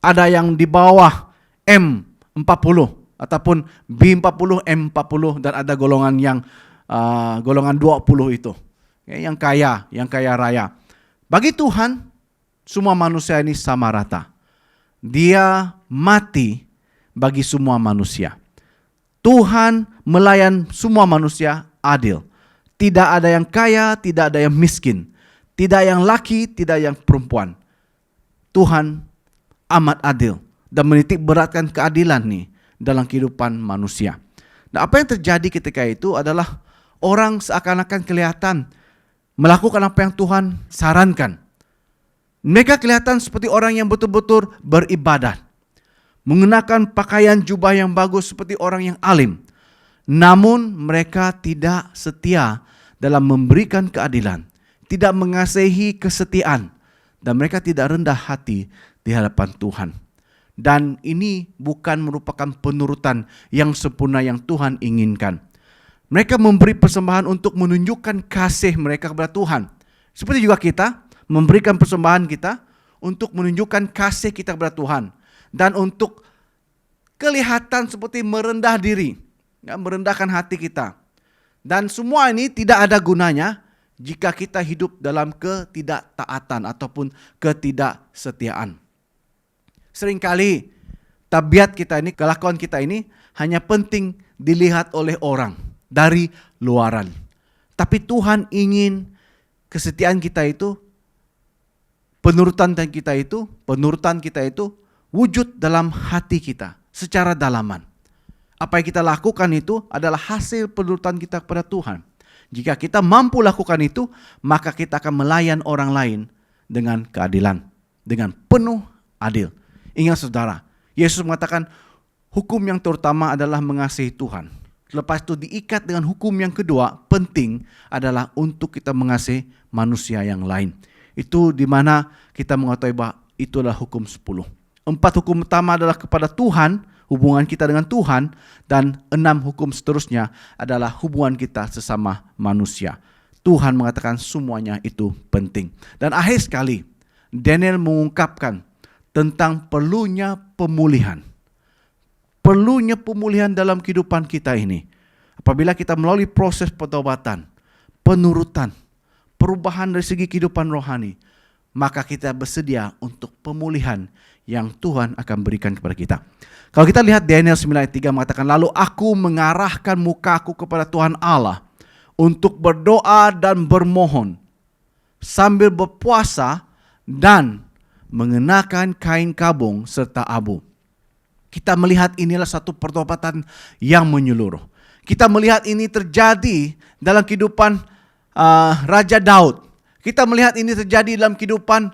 Ada yang di bawah M40 ataupun B40, M40, dan ada golongan yang golongan 20 itu. Yang kaya raya. Bagi Tuhan, semua manusia ini sama rata. Dia mati bagi semua manusia. Tuhan melayan semua manusia adil. Tidak ada yang kaya, tidak ada yang miskin. Tidak yang laki, tidak yang perempuan. Tuhan amat adil dan menitik beratkan keadilan nih dalam kehidupan manusia. Nah, apa yang terjadi ketika itu adalah orang seakan-akan kelihatan melakukan apa yang Tuhan sarankan. Mereka kelihatan seperti orang yang betul-betul beribadat. Mengenakan pakaian jubah yang bagus seperti orang yang alim. Namun mereka tidak setia dalam memberikan keadilan. Tidak mengasihi kesetiaan. Dan mereka tidak rendah hati di hadapan Tuhan. Dan ini bukan merupakan penurutan yang sempurna yang Tuhan inginkan. Mereka memberi persembahan untuk menunjukkan kasih mereka kepada Tuhan. Seperti juga kita memberikan persembahan kita untuk menunjukkan kasih kita kepada Tuhan. Dan untuk kelihatan seperti merendah diri, merendahkan hati kita. Dan semua ini tidak ada gunanya jika kita hidup dalam ketidaktaatan ataupun ketidaksetiaan. Seringkali tabiat kita ini, kelakuan kita ini hanya penting dilihat oleh orang dari luaran. Tapi Tuhan ingin kesetiaan kita itu, penurutan kita itu wujud dalam hati kita secara dalaman. Apa yang kita lakukan itu adalah hasil penurutan kita kepada Tuhan. Jika kita mampu lakukan itu, maka kita akan melayan orang lain dengan keadilan, dengan penuh adil. Ingat saudara, Yesus mengatakan hukum yang terutama adalah mengasihi Tuhan. Lepas itu diikat dengan hukum yang kedua, penting adalah untuk kita mengasihi manusia yang lain. Itu di mana kita mengetahui bahwa itulah hukum 10. 4 hukum utama adalah kepada Tuhan hubungan kita dengan Tuhan, dan 6 hukum seterusnya adalah hubungan kita sesama manusia. Tuhan mengatakan semuanya itu penting. Dan akhir sekali, Daniel mengungkapkan tentang perlunya pemulihan. Perlunya pemulihan dalam kehidupan kita ini. Apabila kita melalui proses pertobatan, penurutan, perubahan dari segi kehidupan rohani, maka kita bersedia untuk pemulihan yang Tuhan akan berikan kepada kita. Kalau kita lihat Daniel 9 ayat 3 mengatakan, lalu aku mengarahkan mukaku kepada Tuhan Allah untuk berdoa dan bermohon sambil berpuasa dan mengenakan kain kabung serta abu. Kita melihat inilah satu pertobatan yang menyeluruh. Kita melihat ini terjadi dalam kehidupan Raja Daud. Kita melihat ini terjadi dalam kehidupan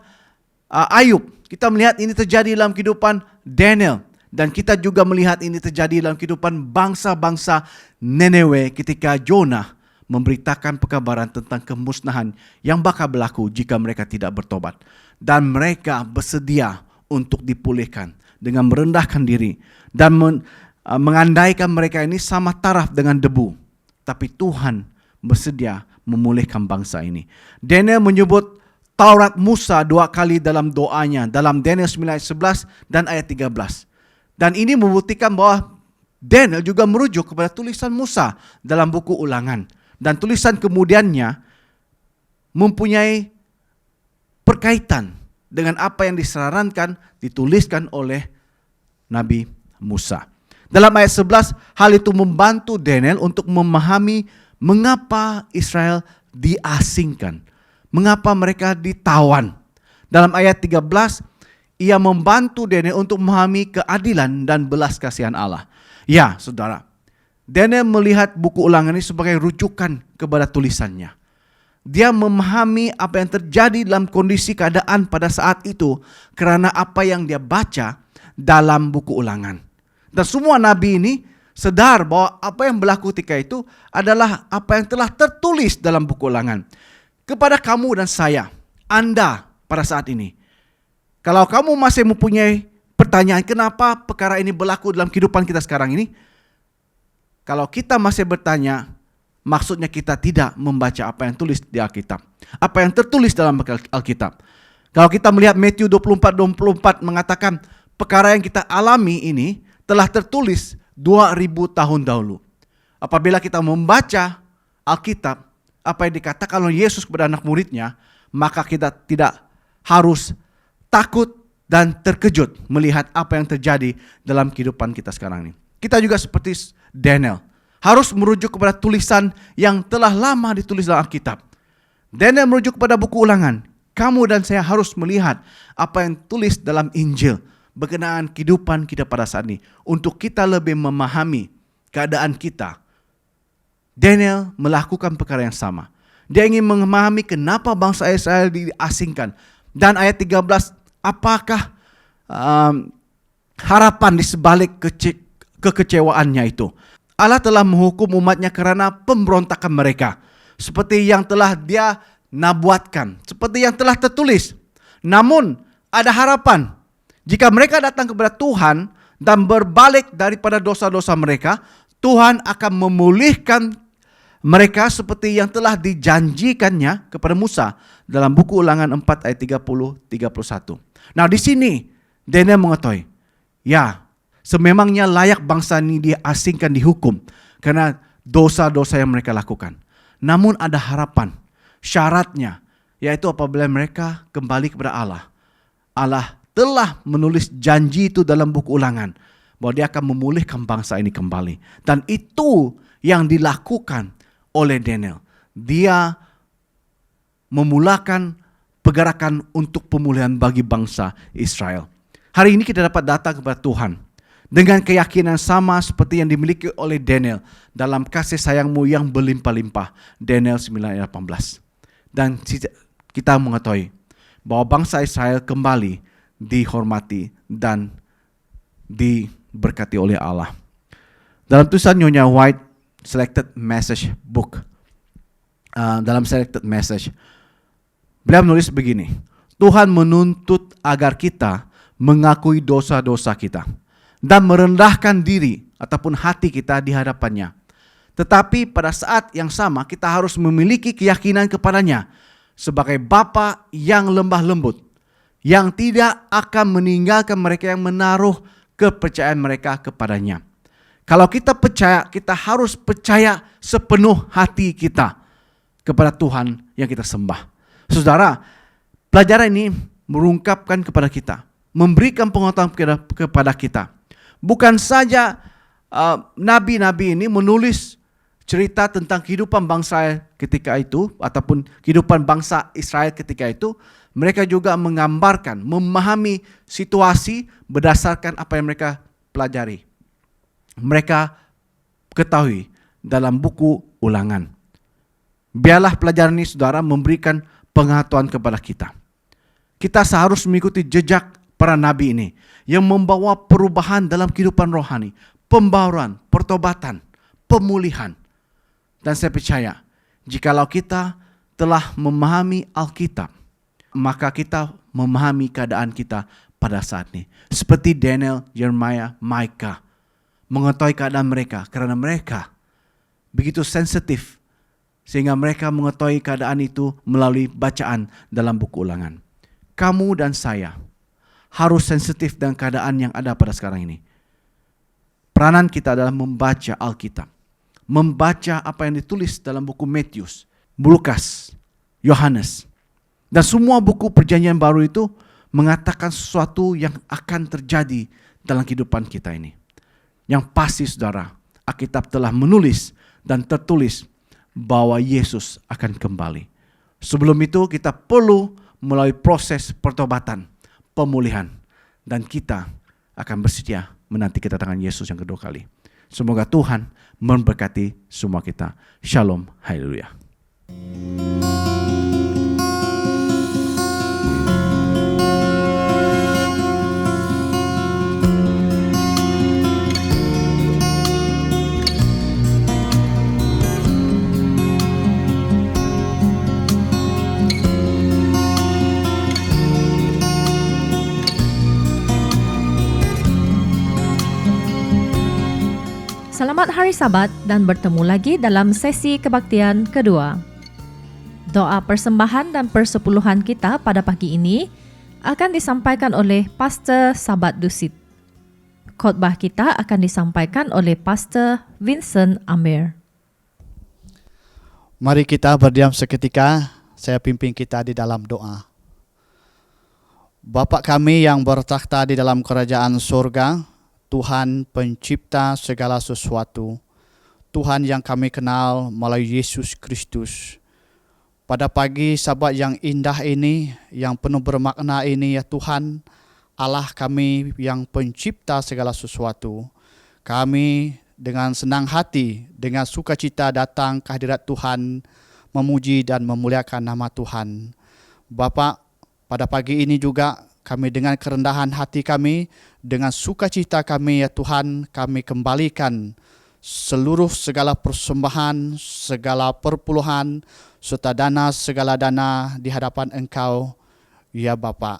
Ayub. Kita melihat ini terjadi dalam kehidupan Daniel. Dan kita juga melihat ini terjadi dalam kehidupan bangsa-bangsa Nineveh ketika Jonah memberitakan pekabaran tentang kemusnahan yang bakal berlaku jika mereka tidak bertobat. Dan mereka bersedia untuk dipulihkan dengan merendahkan diri dan mengandaikan mereka ini sama taraf dengan debu. Tapi Tuhan bersedia memulihkan bangsa ini. Daniel menyebut Taurat Musa 2 kali dalam doanya, dalam Daniel 9 ayat 11 dan ayat 13. Dan ini membuktikan bahwa Daniel juga merujuk kepada tulisan Musa dalam buku Ulangan. Dan tulisan kemudiannya mempunyai berkaitan dengan apa yang disarankan, dituliskan oleh Nabi Musa. Dalam ayat 11, hal itu membantu Daniel untuk memahami mengapa Israel diasingkan, mengapa mereka ditawan. Dalam ayat 13, ia membantu Daniel untuk memahami keadilan dan belas kasihan Allah. Ya, saudara, Daniel melihat buku Ulangan ini sebagai rujukan kepada tulisannya. Dia memahami apa yang terjadi dalam kondisi keadaan pada saat itu karena apa yang dia baca dalam buku Ulangan. Dan semua nabi ini sadar bahwa apa yang berlaku ketika itu adalah apa yang telah tertulis dalam buku Ulangan. Kepada kamu dan saya, Anda pada saat ini, kalau kamu masih mempunyai pertanyaan kenapa perkara ini berlaku dalam kehidupan kita sekarang ini, kalau kita masih bertanya, maksudnya kita tidak membaca apa yang tulis di Alkitab, apa yang tertulis dalam Alkitab. Kalau kita melihat Matius 24:24 mengatakan perkara yang kita alami ini telah tertulis 2000 tahun dahulu. Apabila kita membaca Alkitab, apa yang dikatakan oleh Yesus kepada anak muridnya, maka kita tidak harus takut dan terkejut melihat apa yang terjadi dalam kehidupan kita sekarang ini. Kita juga seperti Daniel, harus merujuk kepada tulisan yang telah lama ditulis dalam Alkitab. Daniel merujuk kepada buku Ulangan. Kamu dan saya harus melihat apa yang tulis dalam Injil berkenaan kehidupan kita pada saat ini untuk kita lebih memahami keadaan kita. Daniel melakukan perkara yang sama. Dia ingin memahami kenapa bangsa Israel diasingkan. Dan ayat 13, apakah harapan di sebalik kekecewaannya itu? Allah telah menghukum umatnya karena pemberontakan mereka. Seperti yang telah dia nabuatkan. Seperti yang telah tertulis. Namun ada harapan. Jika mereka datang kepada Tuhan dan berbalik daripada dosa-dosa mereka, Tuhan akan memulihkan mereka seperti yang telah dijanjikannya kepada Musa dalam buku Ulangan 4 ayat 30-31. Nah, di sini Daniel mengetahui, ya, sememangnya layak bangsa ini diasingkan, dihukum karena dosa-dosa yang mereka lakukan. Namun ada harapan, syaratnya, yaitu apabila mereka kembali kepada Allah. Allah telah menulis janji itu dalam buku Ulangan, bahwa dia akan memulihkan bangsa ini kembali. Dan itu yang dilakukan oleh Daniel. Dia memulakan pergerakan untuk pemulihan bagi bangsa Israel. Hari ini kita dapat datang kepada Tuhan dengan keyakinan sama seperti yang dimiliki oleh Daniel dalam kasih sayangmu yang berlimpah-limpah. Daniel 9:18. Dan kita mengetahui bahwa bangsa Israel kembali dihormati dan diberkati oleh Allah. Dalam tulisan Nyonya White, Selected Message Book, dalam Selected Message, beliau menulis begini, Tuhan menuntut agar kita mengakui dosa-dosa kita dan merendahkan diri ataupun hati kita di hadapannya. Tetapi pada saat yang sama kita harus memiliki keyakinan kepadanya sebagai Bapa yang lembah lembut, yang tidak akan meninggalkan mereka yang menaruh kepercayaan mereka kepadanya. Kalau kita percaya, kita harus percaya sepenuh hati kita kepada Tuhan yang kita sembah. Saudara, pelajaran ini merungkapkan kepada kita, memberikan pengetahuan kepada kita. Bukan saja nabi-nabi ini menulis cerita tentang kehidupan bangsa ketika itu, ataupun kehidupan bangsa Israel ketika itu, mereka juga menggambarkan, memahami situasi berdasarkan apa yang mereka pelajari. Mereka ketahui dalam buku Ulangan. Biarlah pelajaran ini, saudara, memberikan pengetahuan kepada kita. Kita seharusnya mengikuti jejak para nabi ini yang membawa perubahan dalam kehidupan rohani, pembaruan, pertobatan, pemulihan. Dan saya percaya, jikalau kita telah memahami Alkitab, maka kita memahami keadaan kita pada saat ini. Seperti Daniel, Yeremia, Micah, mengetahui keadaan mereka karena mereka begitu sensitif sehingga mereka mengetahui keadaan itu melalui bacaan dalam buku Ulangan. Kamu dan saya harus sensitif dengan keadaan yang ada pada sekarang ini. Peranan kita adalah membaca Alkitab, membaca apa yang ditulis dalam buku Matius, Lukas, Yohanes, dan semua buku Perjanjian Baru itu mengatakan sesuatu yang akan terjadi dalam kehidupan kita ini. Yang pasti, saudara, Alkitab telah menulis dan tertulis bahwa Yesus akan kembali. Sebelum itu kita perlu melalui proses pertobatan, pemulihan, dan kita akan bersedia menanti kedatangan Yesus yang kedua kali. Semoga Tuhan memberkati semua kita. Shalom, haleluya. Selamat hari Sabat dan bertemu lagi dalam sesi kebaktian kedua. Doa persembahan dan persepuluhan kita pada pagi ini akan disampaikan oleh Pastor Sabat Dusit. Khotbah kita akan disampaikan oleh Pastor Vincent Amir. Mari kita berdiam seketika, saya pimpin kita di dalam doa. Bapa kami yang bertakhta di dalam kerajaan surga, Tuhan pencipta segala sesuatu, Tuhan yang kami kenal melalui Yesus Kristus. Pada pagi Sabat yang indah ini, yang penuh bermakna ini, ya Tuhan, Allah kami yang pencipta segala sesuatu, kami dengan senang hati, dengan sukacita datang ke hadirat Tuhan, memuji dan memuliakan nama Tuhan. Bapa, pada pagi ini juga kami dengan kerendahan hati kami, dengan sukacita kami ya Tuhan, kami kembalikan seluruh segala persembahan, segala perpuluhan, serta segala dana di hadapan Engkau, ya Bapa,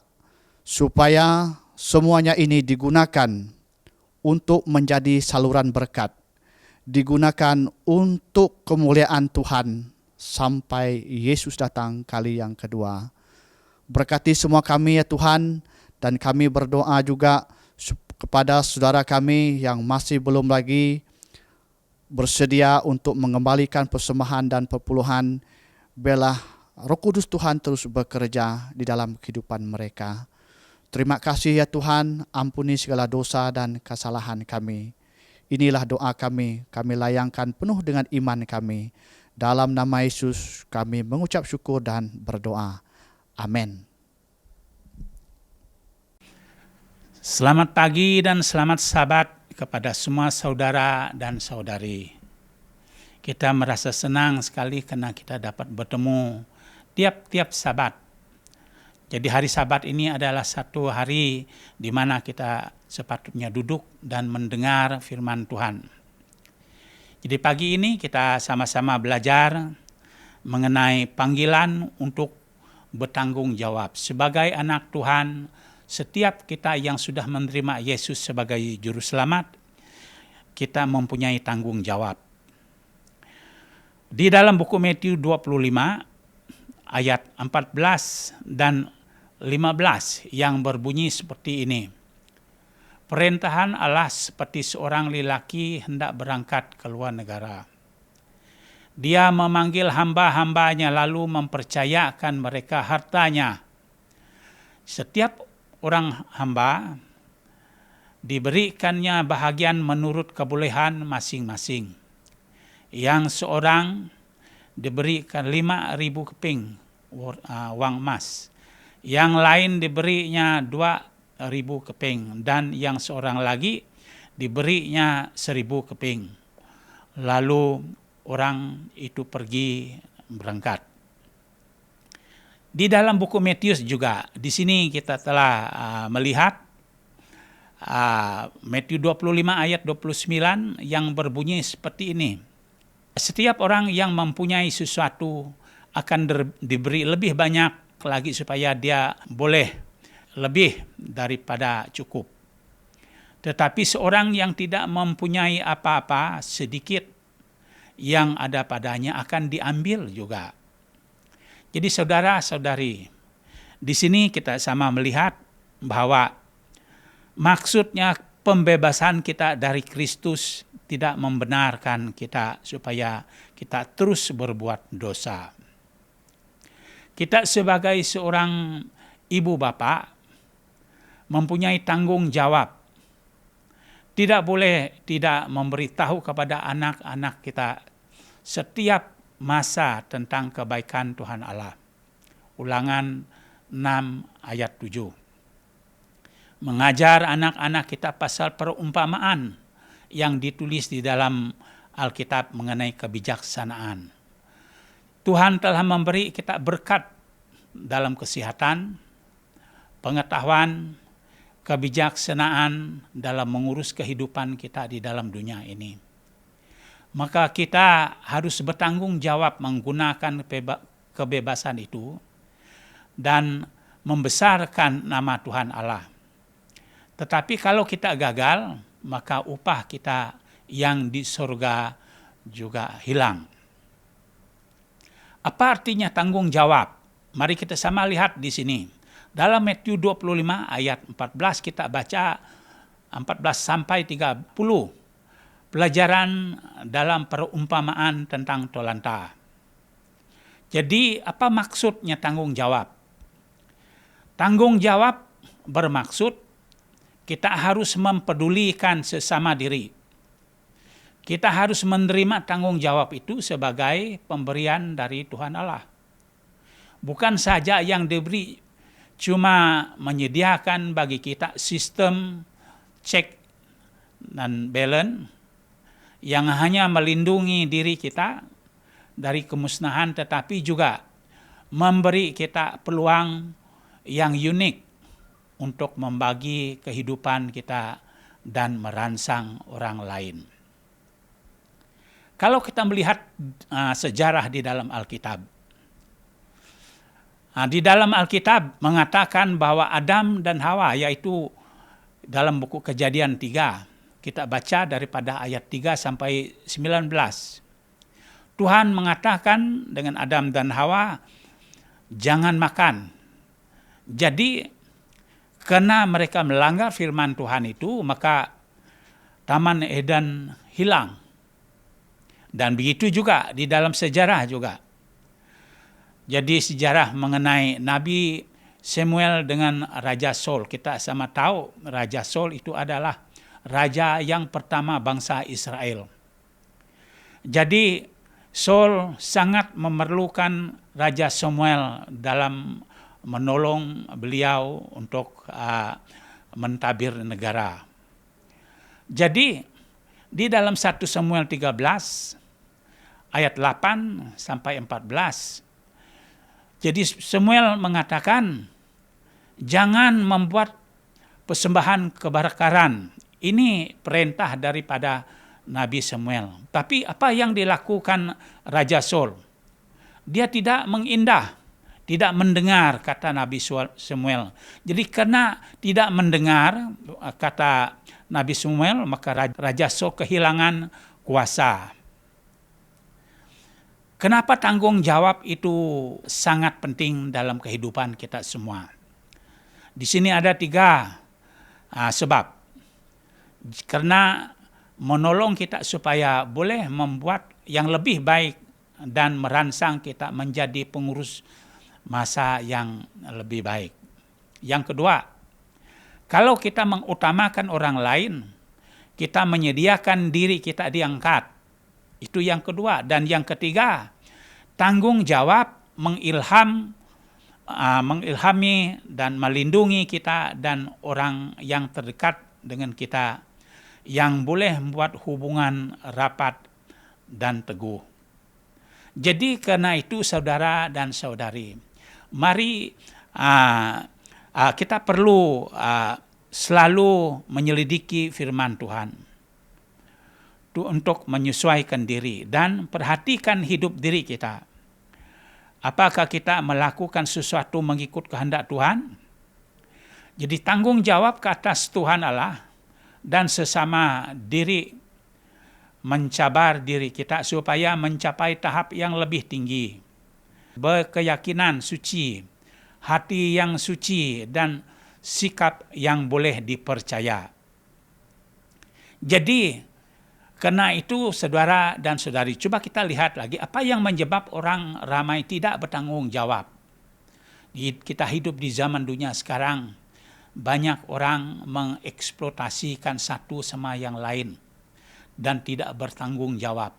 supaya semuanya ini digunakan untuk menjadi saluran berkat, digunakan untuk kemuliaan Tuhan sampai Yesus datang kali yang kedua. Berkati semua kami ya Tuhan, dan kami berdoa juga kepada saudara kami yang masih belum lagi bersedia untuk mengembalikan persembahan dan perpuluhan. Biarlah Roh Kudus Tuhan terus bekerja di dalam kehidupan mereka. Terima kasih ya Tuhan, ampuni segala dosa dan kesalahan kami. Inilah doa kami layangkan penuh dengan iman kami. Dalam nama Yesus kami mengucap syukur dan berdoa. Amin. Selamat pagi dan selamat Sabat kepada semua saudara dan saudari. Kita merasa senang sekali karena kita dapat bertemu tiap-tiap Sabat. Jadi hari Sabat ini adalah satu hari di mana kita sepatutnya duduk dan mendengar firman Tuhan. Jadi pagi ini kita sama-sama belajar mengenai panggilan untuk bertanggung jawab. Sebagai anak Tuhan, setiap kita yang sudah menerima Yesus sebagai juru selamat, kita mempunyai tanggung jawab. Di dalam buku Matius 25 ayat 14 dan 15 yang berbunyi seperti ini. Perintahan Allah seperti seorang lelaki hendak berangkat ke luar negara. Dia memanggil hamba-hambanya lalu mempercayakan mereka hartanya. Setiap orang hamba diberikannya bahagian menurut kebolehan masing-masing. Yang seorang diberikan 5.000 keping wang emas. Yang lain diberinya 2.000 keping. Dan yang seorang lagi diberinya 1.000 keping. Lalu orang itu pergi berangkat. Di dalam buku Matius juga, di sini kita telah melihat Matius 25 ayat 29 yang berbunyi seperti ini. Setiap orang yang mempunyai sesuatu akan diberi lebih banyak lagi supaya dia boleh lebih daripada cukup. Tetapi seorang yang tidak mempunyai apa-apa, sedikit yang ada padanya akan diambil juga. Jadi saudara-saudari, di sini kita sama melihat bahwa maksudnya pembebasan kita dari Kristus tidak membenarkan kita supaya kita terus berbuat dosa. Kita sebagai seorang ibu bapa mempunyai tanggung jawab. Tidak boleh tidak memberitahu kepada anak-anak kita setiap masa tentang kebaikan Tuhan Allah. Ulangan 6 ayat 7. Mengajar anak-anak kita pasal perumpamaan yang ditulis di dalam Alkitab mengenai kebijaksanaan. Tuhan telah memberi kita berkat dalam kesehatan, pengetahuan, kebijaksanaan dalam mengurus kehidupan kita di dalam dunia ini. Maka kita harus bertanggung jawab menggunakan kebebasan itu dan membesarkan nama Tuhan Allah. Tetapi kalau kita gagal, maka upah kita yang di surga juga hilang. Apa artinya tanggung jawab? Mari kita sama lihat di sini. Dalam Matius 25 ayat 14 kita baca 14 sampai 30 pelajaran dalam perumpamaan tentang talenta. Jadi apa maksudnya tanggung jawab? Tanggung jawab bermaksud kita harus mempedulikan sesama diri. Kita harus menerima tanggung jawab itu sebagai pemberian dari Tuhan Allah. Bukan saja yang diberi cuma menyediakan bagi kita sistem check dan balance yang hanya melindungi diri kita dari kemusnahan, tetapi juga memberi kita peluang yang unik untuk membagi kehidupan kita dan merangsang orang lain. Kalau kita melihat sejarah di dalam Alkitab, di dalam Alkitab mengatakan bahwa Adam dan Hawa, yaitu dalam buku Kejadian 3, kita baca daripada ayat 3 sampai 19. Tuhan mengatakan dengan Adam dan Hawa, jangan makan. Jadi, karena mereka melanggar firman Tuhan itu, maka Taman Eden hilang. Dan begitu juga di dalam sejarah juga. Jadi sejarah mengenai Nabi Samuel dengan Raja Saul. Kita sama tahu Raja Saul itu adalah raja yang pertama bangsa Israel. Jadi Saul sangat memerlukan Raja Samuel dalam menolong beliau untuk mentadbir negara. Jadi di dalam 1 Samuel 13 ayat 8 sampai 14. Jadi Samuel mengatakan, jangan membuat persembahan kebakaran. Ini perintah daripada Nabi Samuel. Tapi apa yang dilakukan Raja Saul? Dia tidak mengindah. tidak mendengar kata Nabi Samuel. Jadi karena tidak mendengar kata Nabi Samuel, maka Raja Saul kehilangan kuasa. Kenapa tanggung jawab itu sangat penting dalam kehidupan kita semua? Di sini ada 3 sebab. Karena menolong kita supaya boleh membuat yang lebih baik dan merangsang kita menjadi pengurus masa yang lebih baik. Yang kedua, kalau kita mengutamakan orang lain, kita menyediakan diri kita diangkat. Itu yang kedua. Dan yang ketiga, tanggung jawab mengilhami dan melindungi kita dan orang yang terdekat dengan kita yang boleh membuat hubungan rapat dan teguh. Jadi karena itu saudara dan saudari, mari kita perlu selalu menyelidiki firman Tuhan untuk menyesuaikan diri dan perhatikan hidup diri kita. Apakah kita melakukan sesuatu mengikut kehendak Tuhan? Jadi tanggung jawab ke atas Tuhan Allah dan sesama diri, mencabar diri kita supaya mencapai tahap yang lebih tinggi. Berkeyakinan suci, hati yang suci, dan sikap yang boleh dipercaya. Jadi, karena itu saudara dan saudari, coba kita lihat lagi apa yang menyebab orang ramai tidak bertanggung jawab. Kita hidup di zaman dunia sekarang, banyak orang mengeksploitasikan satu sama yang lain dan tidak bertanggung jawab.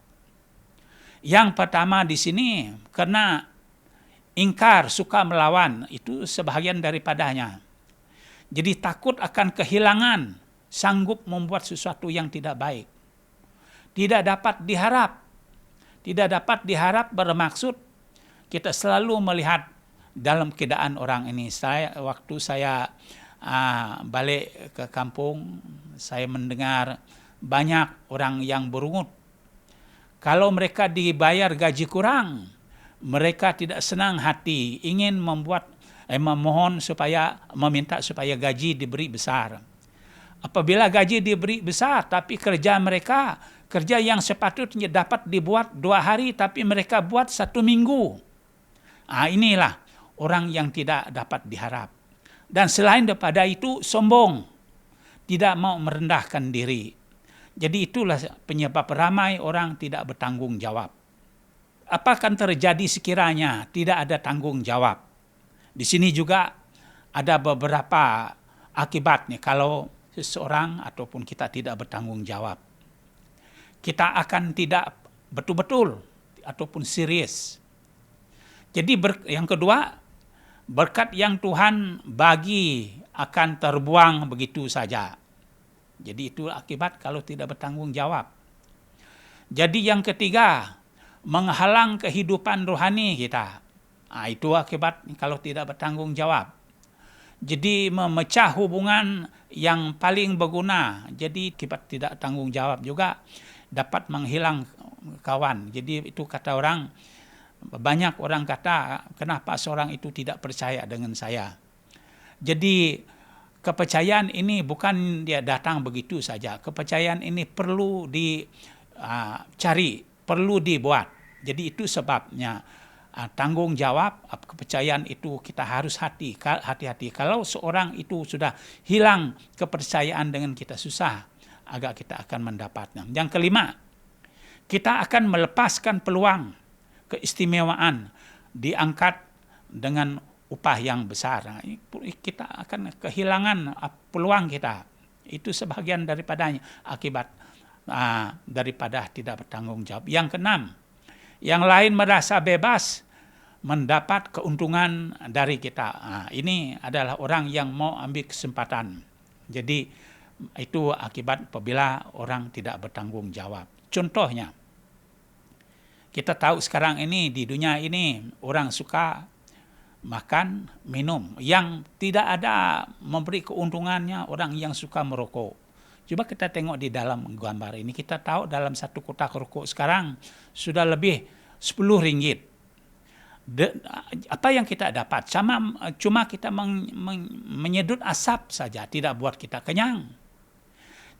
Yang pertama di sini karena ingkar, suka melawan, itu sebahagian daripadanya. Jadi takut akan kehilangan, sanggup membuat sesuatu yang tidak baik. Tidak dapat diharap bermaksud kita selalu melihat dalam keadaan orang ini. Waktu saya balik ke kampung, saya mendengar banyak orang yang berungut. Kalau mereka dibayar gaji kurang, mereka tidak senang hati, ingin meminta supaya gaji diberi besar. Apabila gaji diberi besar, tapi kerja yang sepatutnya dapat dibuat 2 hari, tapi mereka buat 1 minggu. Inilah orang yang tidak dapat diharap. Dan selain daripada itu, sombong, tidak mau merendahkan diri. Jadi itulah penyebab ramai orang tidak bertanggung jawab. Apa akan terjadi sekiranya tidak ada tanggung jawab? Di sini juga ada beberapa akibatnya kalau seseorang ataupun kita tidak bertanggung jawab. Kita akan tidak betul-betul ataupun serius. Jadi yang kedua, berkat yang Tuhan bagi akan terbuang begitu saja. Jadi itu akibat kalau tidak bertanggung jawab. Jadi yang ketiga, menghalang kehidupan rohani kita. Itu akibat kalau tidak bertanggung jawab. Jadi memecah hubungan yang paling berguna. Jadi akibat tidak tanggung jawab juga dapat menghilang kawan. Jadi itu kata orang, banyak orang kata, kenapa seorang itu tidak percaya dengan saya? Jadi kepercayaan ini bukan dia datang begitu saja. Kepercayaan ini perlu dicari, perlu dibuat. Jadi itu sebabnya tanggung jawab, kepercayaan itu kita harus hati-hati. Kalau seorang itu sudah hilang kepercayaan dengan kita, susah agak kita akan mendapatnya. Yang kelima, kita akan melepaskan peluang keistimewaan diangkat dengan upah yang besar. Kita akan kehilangan peluang kita. Itu sebagian daripadanya akibat daripada tidak bertanggung jawab. Yang keenam, yang lain merasa bebas mendapat keuntungan dari kita. Ini adalah orang yang mau ambil kesempatan. Jadi itu akibat apabila orang tidak bertanggung jawab. Contohnya, kita tahu sekarang ini di dunia ini orang suka makan, minum. Yang tidak ada memberi keuntungannya orang yang suka merokok. Coba kita tengok di dalam gambar ini. Kita tahu dalam satu kotak rokok sekarang sudah lebih 10 ringgit. apa yang kita dapat cuma kita menyedut asap saja, tidak buat kita kenyang.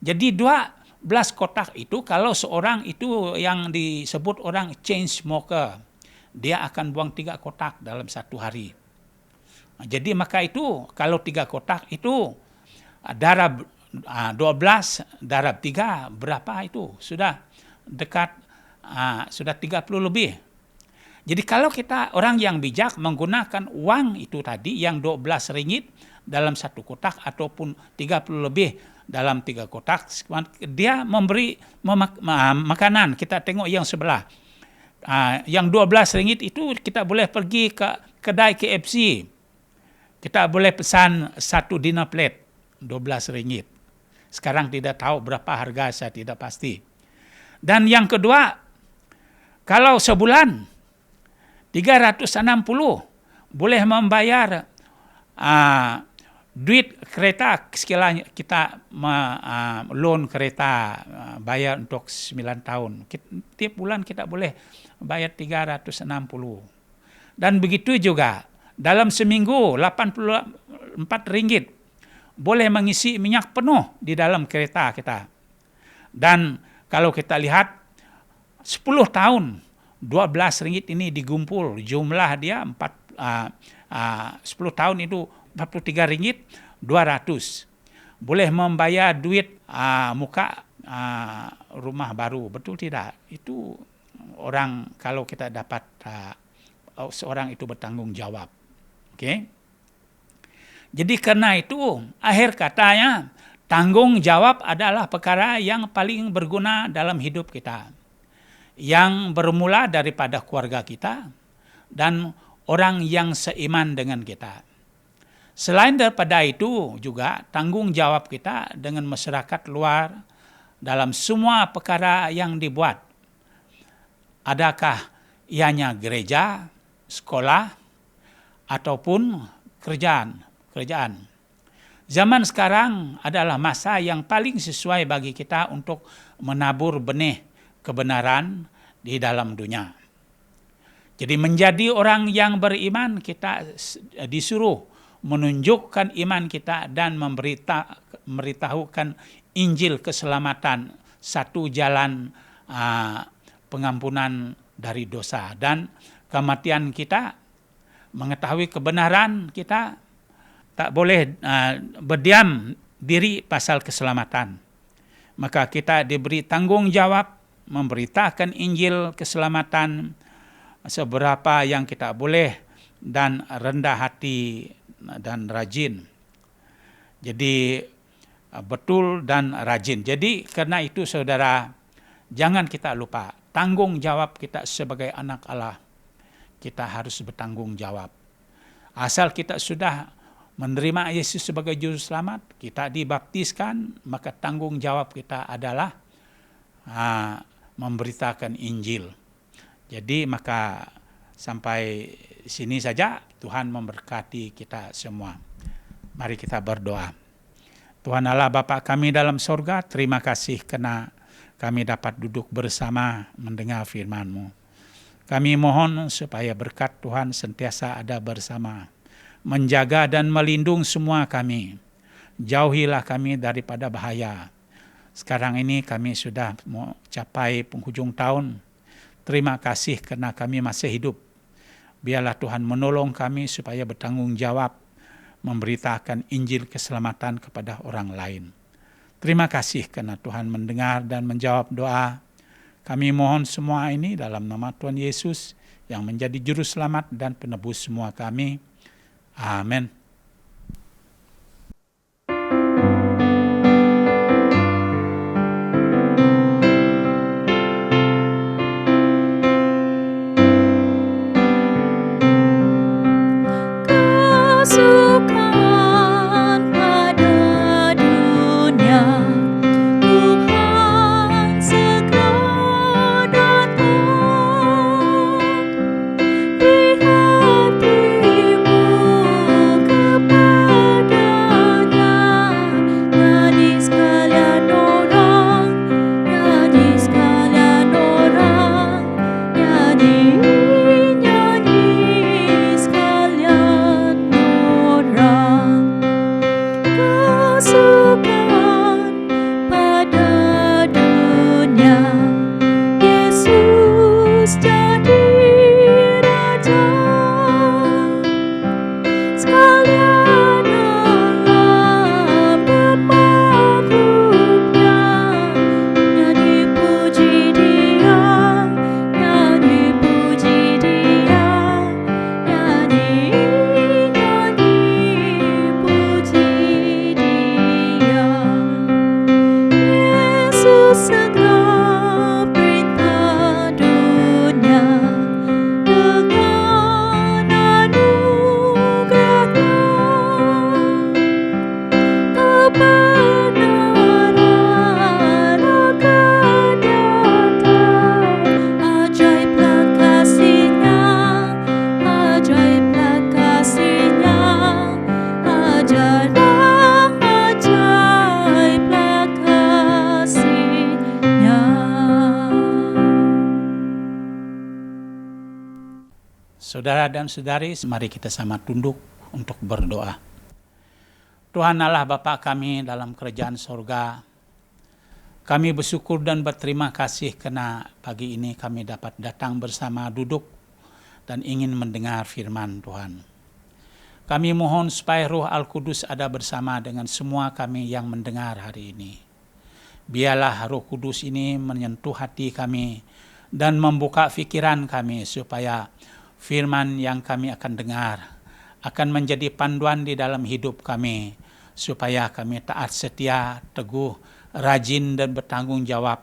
Jadi 12 kotak itu, kalau seorang itu yang disebut orang chain smoker, dia akan buang 3 kotak dalam satu hari. Jadi maka itu kalau 3 kotak itu darab 12 darab 3 berapa itu? Sudah dekat sudah 30 lebih. Jadi kalau kita orang yang bijak menggunakan uang itu tadi yang 12 ringgit dalam satu kotak ataupun 30 lebih dalam 3 kotak, dia memberi makanan. Kita tengok yang sebelah. Yang 12 ringgit itu kita boleh pergi ke kedai KFC. Kita boleh pesan satu dinner plate 12 ringgit. Sekarang tidak tahu berapa harga, saya tidak pasti. Dan yang kedua, kalau sebulan 360 boleh membayar duit kereta, sekiranya kita loan kereta bayar untuk 9 tahun. Tiap bulan kita boleh bayar 360. Dan begitu juga dalam seminggu 84 ringgit boleh mengisi minyak penuh di dalam kereta kita. Dan kalau kita lihat 10 tahun 12 ringgit ini digumpul, jumlah dia 10 tahun itu 43 ringgit 200. Boleh membayar duit muka rumah baru, betul tidak? Itu orang kalau kita dapat seorang itu bertanggung jawab. Oke? Jadi karena itu akhir katanya tanggung jawab adalah perkara yang paling berguna dalam hidup kita, yang bermula daripada keluarga kita dan orang yang seiman dengan kita. Selain daripada itu juga tanggung jawab kita dengan masyarakat luar dalam semua perkara yang dibuat. Adakah ianya gereja, sekolah, ataupun kerjaan. Zaman sekarang adalah masa yang paling sesuai bagi kita untuk menabur benih kebenaran di dalam dunia. Jadi menjadi orang yang beriman, kita disuruh menunjukkan iman kita dan memberitahukan Injil keselamatan, satu jalan pengampunan dari dosa dan kematian kita. Mengetahui kebenaran kita, tak boleh berdiam diri pasal keselamatan. Maka kita diberi tanggung jawab memberitakan Injil keselamatan seberapa yang kita boleh dan rendah hati dan rajin. Jadi betul dan rajin. Jadi karena itu saudara, jangan kita lupa tanggung jawab kita sebagai anak Allah. Kita harus bertanggung jawab. Asal kita sudah menerima Yesus sebagai juru selamat, kita dibaptiskan, maka tanggung jawab kita adalah memberitakan Injil. Jadi maka sampai sini saja, Tuhan memberkati kita semua. Mari kita berdoa. Tuhan Allah Bapa kami dalam sorga, terima kasih karena kami dapat duduk bersama mendengar firman-Mu. Kami mohon supaya berkat Tuhan sentiasa ada bersama, menjaga dan melindungi semua kami. Jauhilah kami daripada bahaya. Sekarang ini kami sudah mau capai penghujung tahun. Terima kasih karena kami masih hidup. Biarlah Tuhan menolong kami supaya bertanggung jawab memberitakan Injil keselamatan kepada orang lain. Terima kasih karena Tuhan mendengar dan menjawab doa. Kami mohon semua ini dalam nama Tuhan Yesus yang menjadi juru selamat dan penebus semua kami. Amin. Kesukaan pada dunia, Tuhan segera datang. Di hatimu Saudara dan saudari, mari kita sama tunduk untuk berdoa. Tuhan Allah Bapa kami dalam kerajaan sorga, kami bersyukur dan berterima kasih karena pagi ini kami dapat datang bersama duduk dan ingin mendengar firman Tuhan. Kami mohon supaya Roh Al-Kudus ada bersama dengan semua kami yang mendengar hari ini. Biarlah Roh Kudus ini menyentuh hati kami dan membuka pikiran kami supaya firman yang kami akan dengar akan menjadi panduan di dalam hidup kami, supaya kami taat setia, teguh, rajin dan bertanggung jawab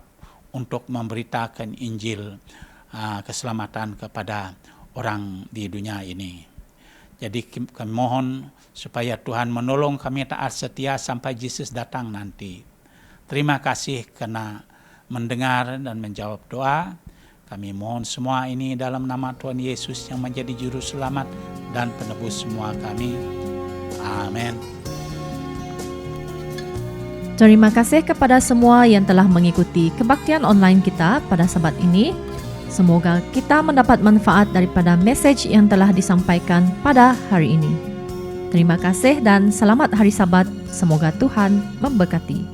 untuk memberitakan Injil keselamatan kepada orang di dunia ini. Jadi kami mohon supaya Tuhan menolong kami taat setia sampai Yesus datang nanti. Terima kasih karena mendengar dan menjawab doa. Kami mohon semua ini dalam nama Tuhan Yesus yang menjadi juru selamat dan penebus semua kami. Amin. Terima kasih kepada semua yang telah mengikuti kebaktian online kita pada Sabat ini. Semoga kita mendapat manfaat daripada message yang telah disampaikan pada hari ini. Terima kasih dan selamat hari Sabat. Semoga Tuhan memberkati.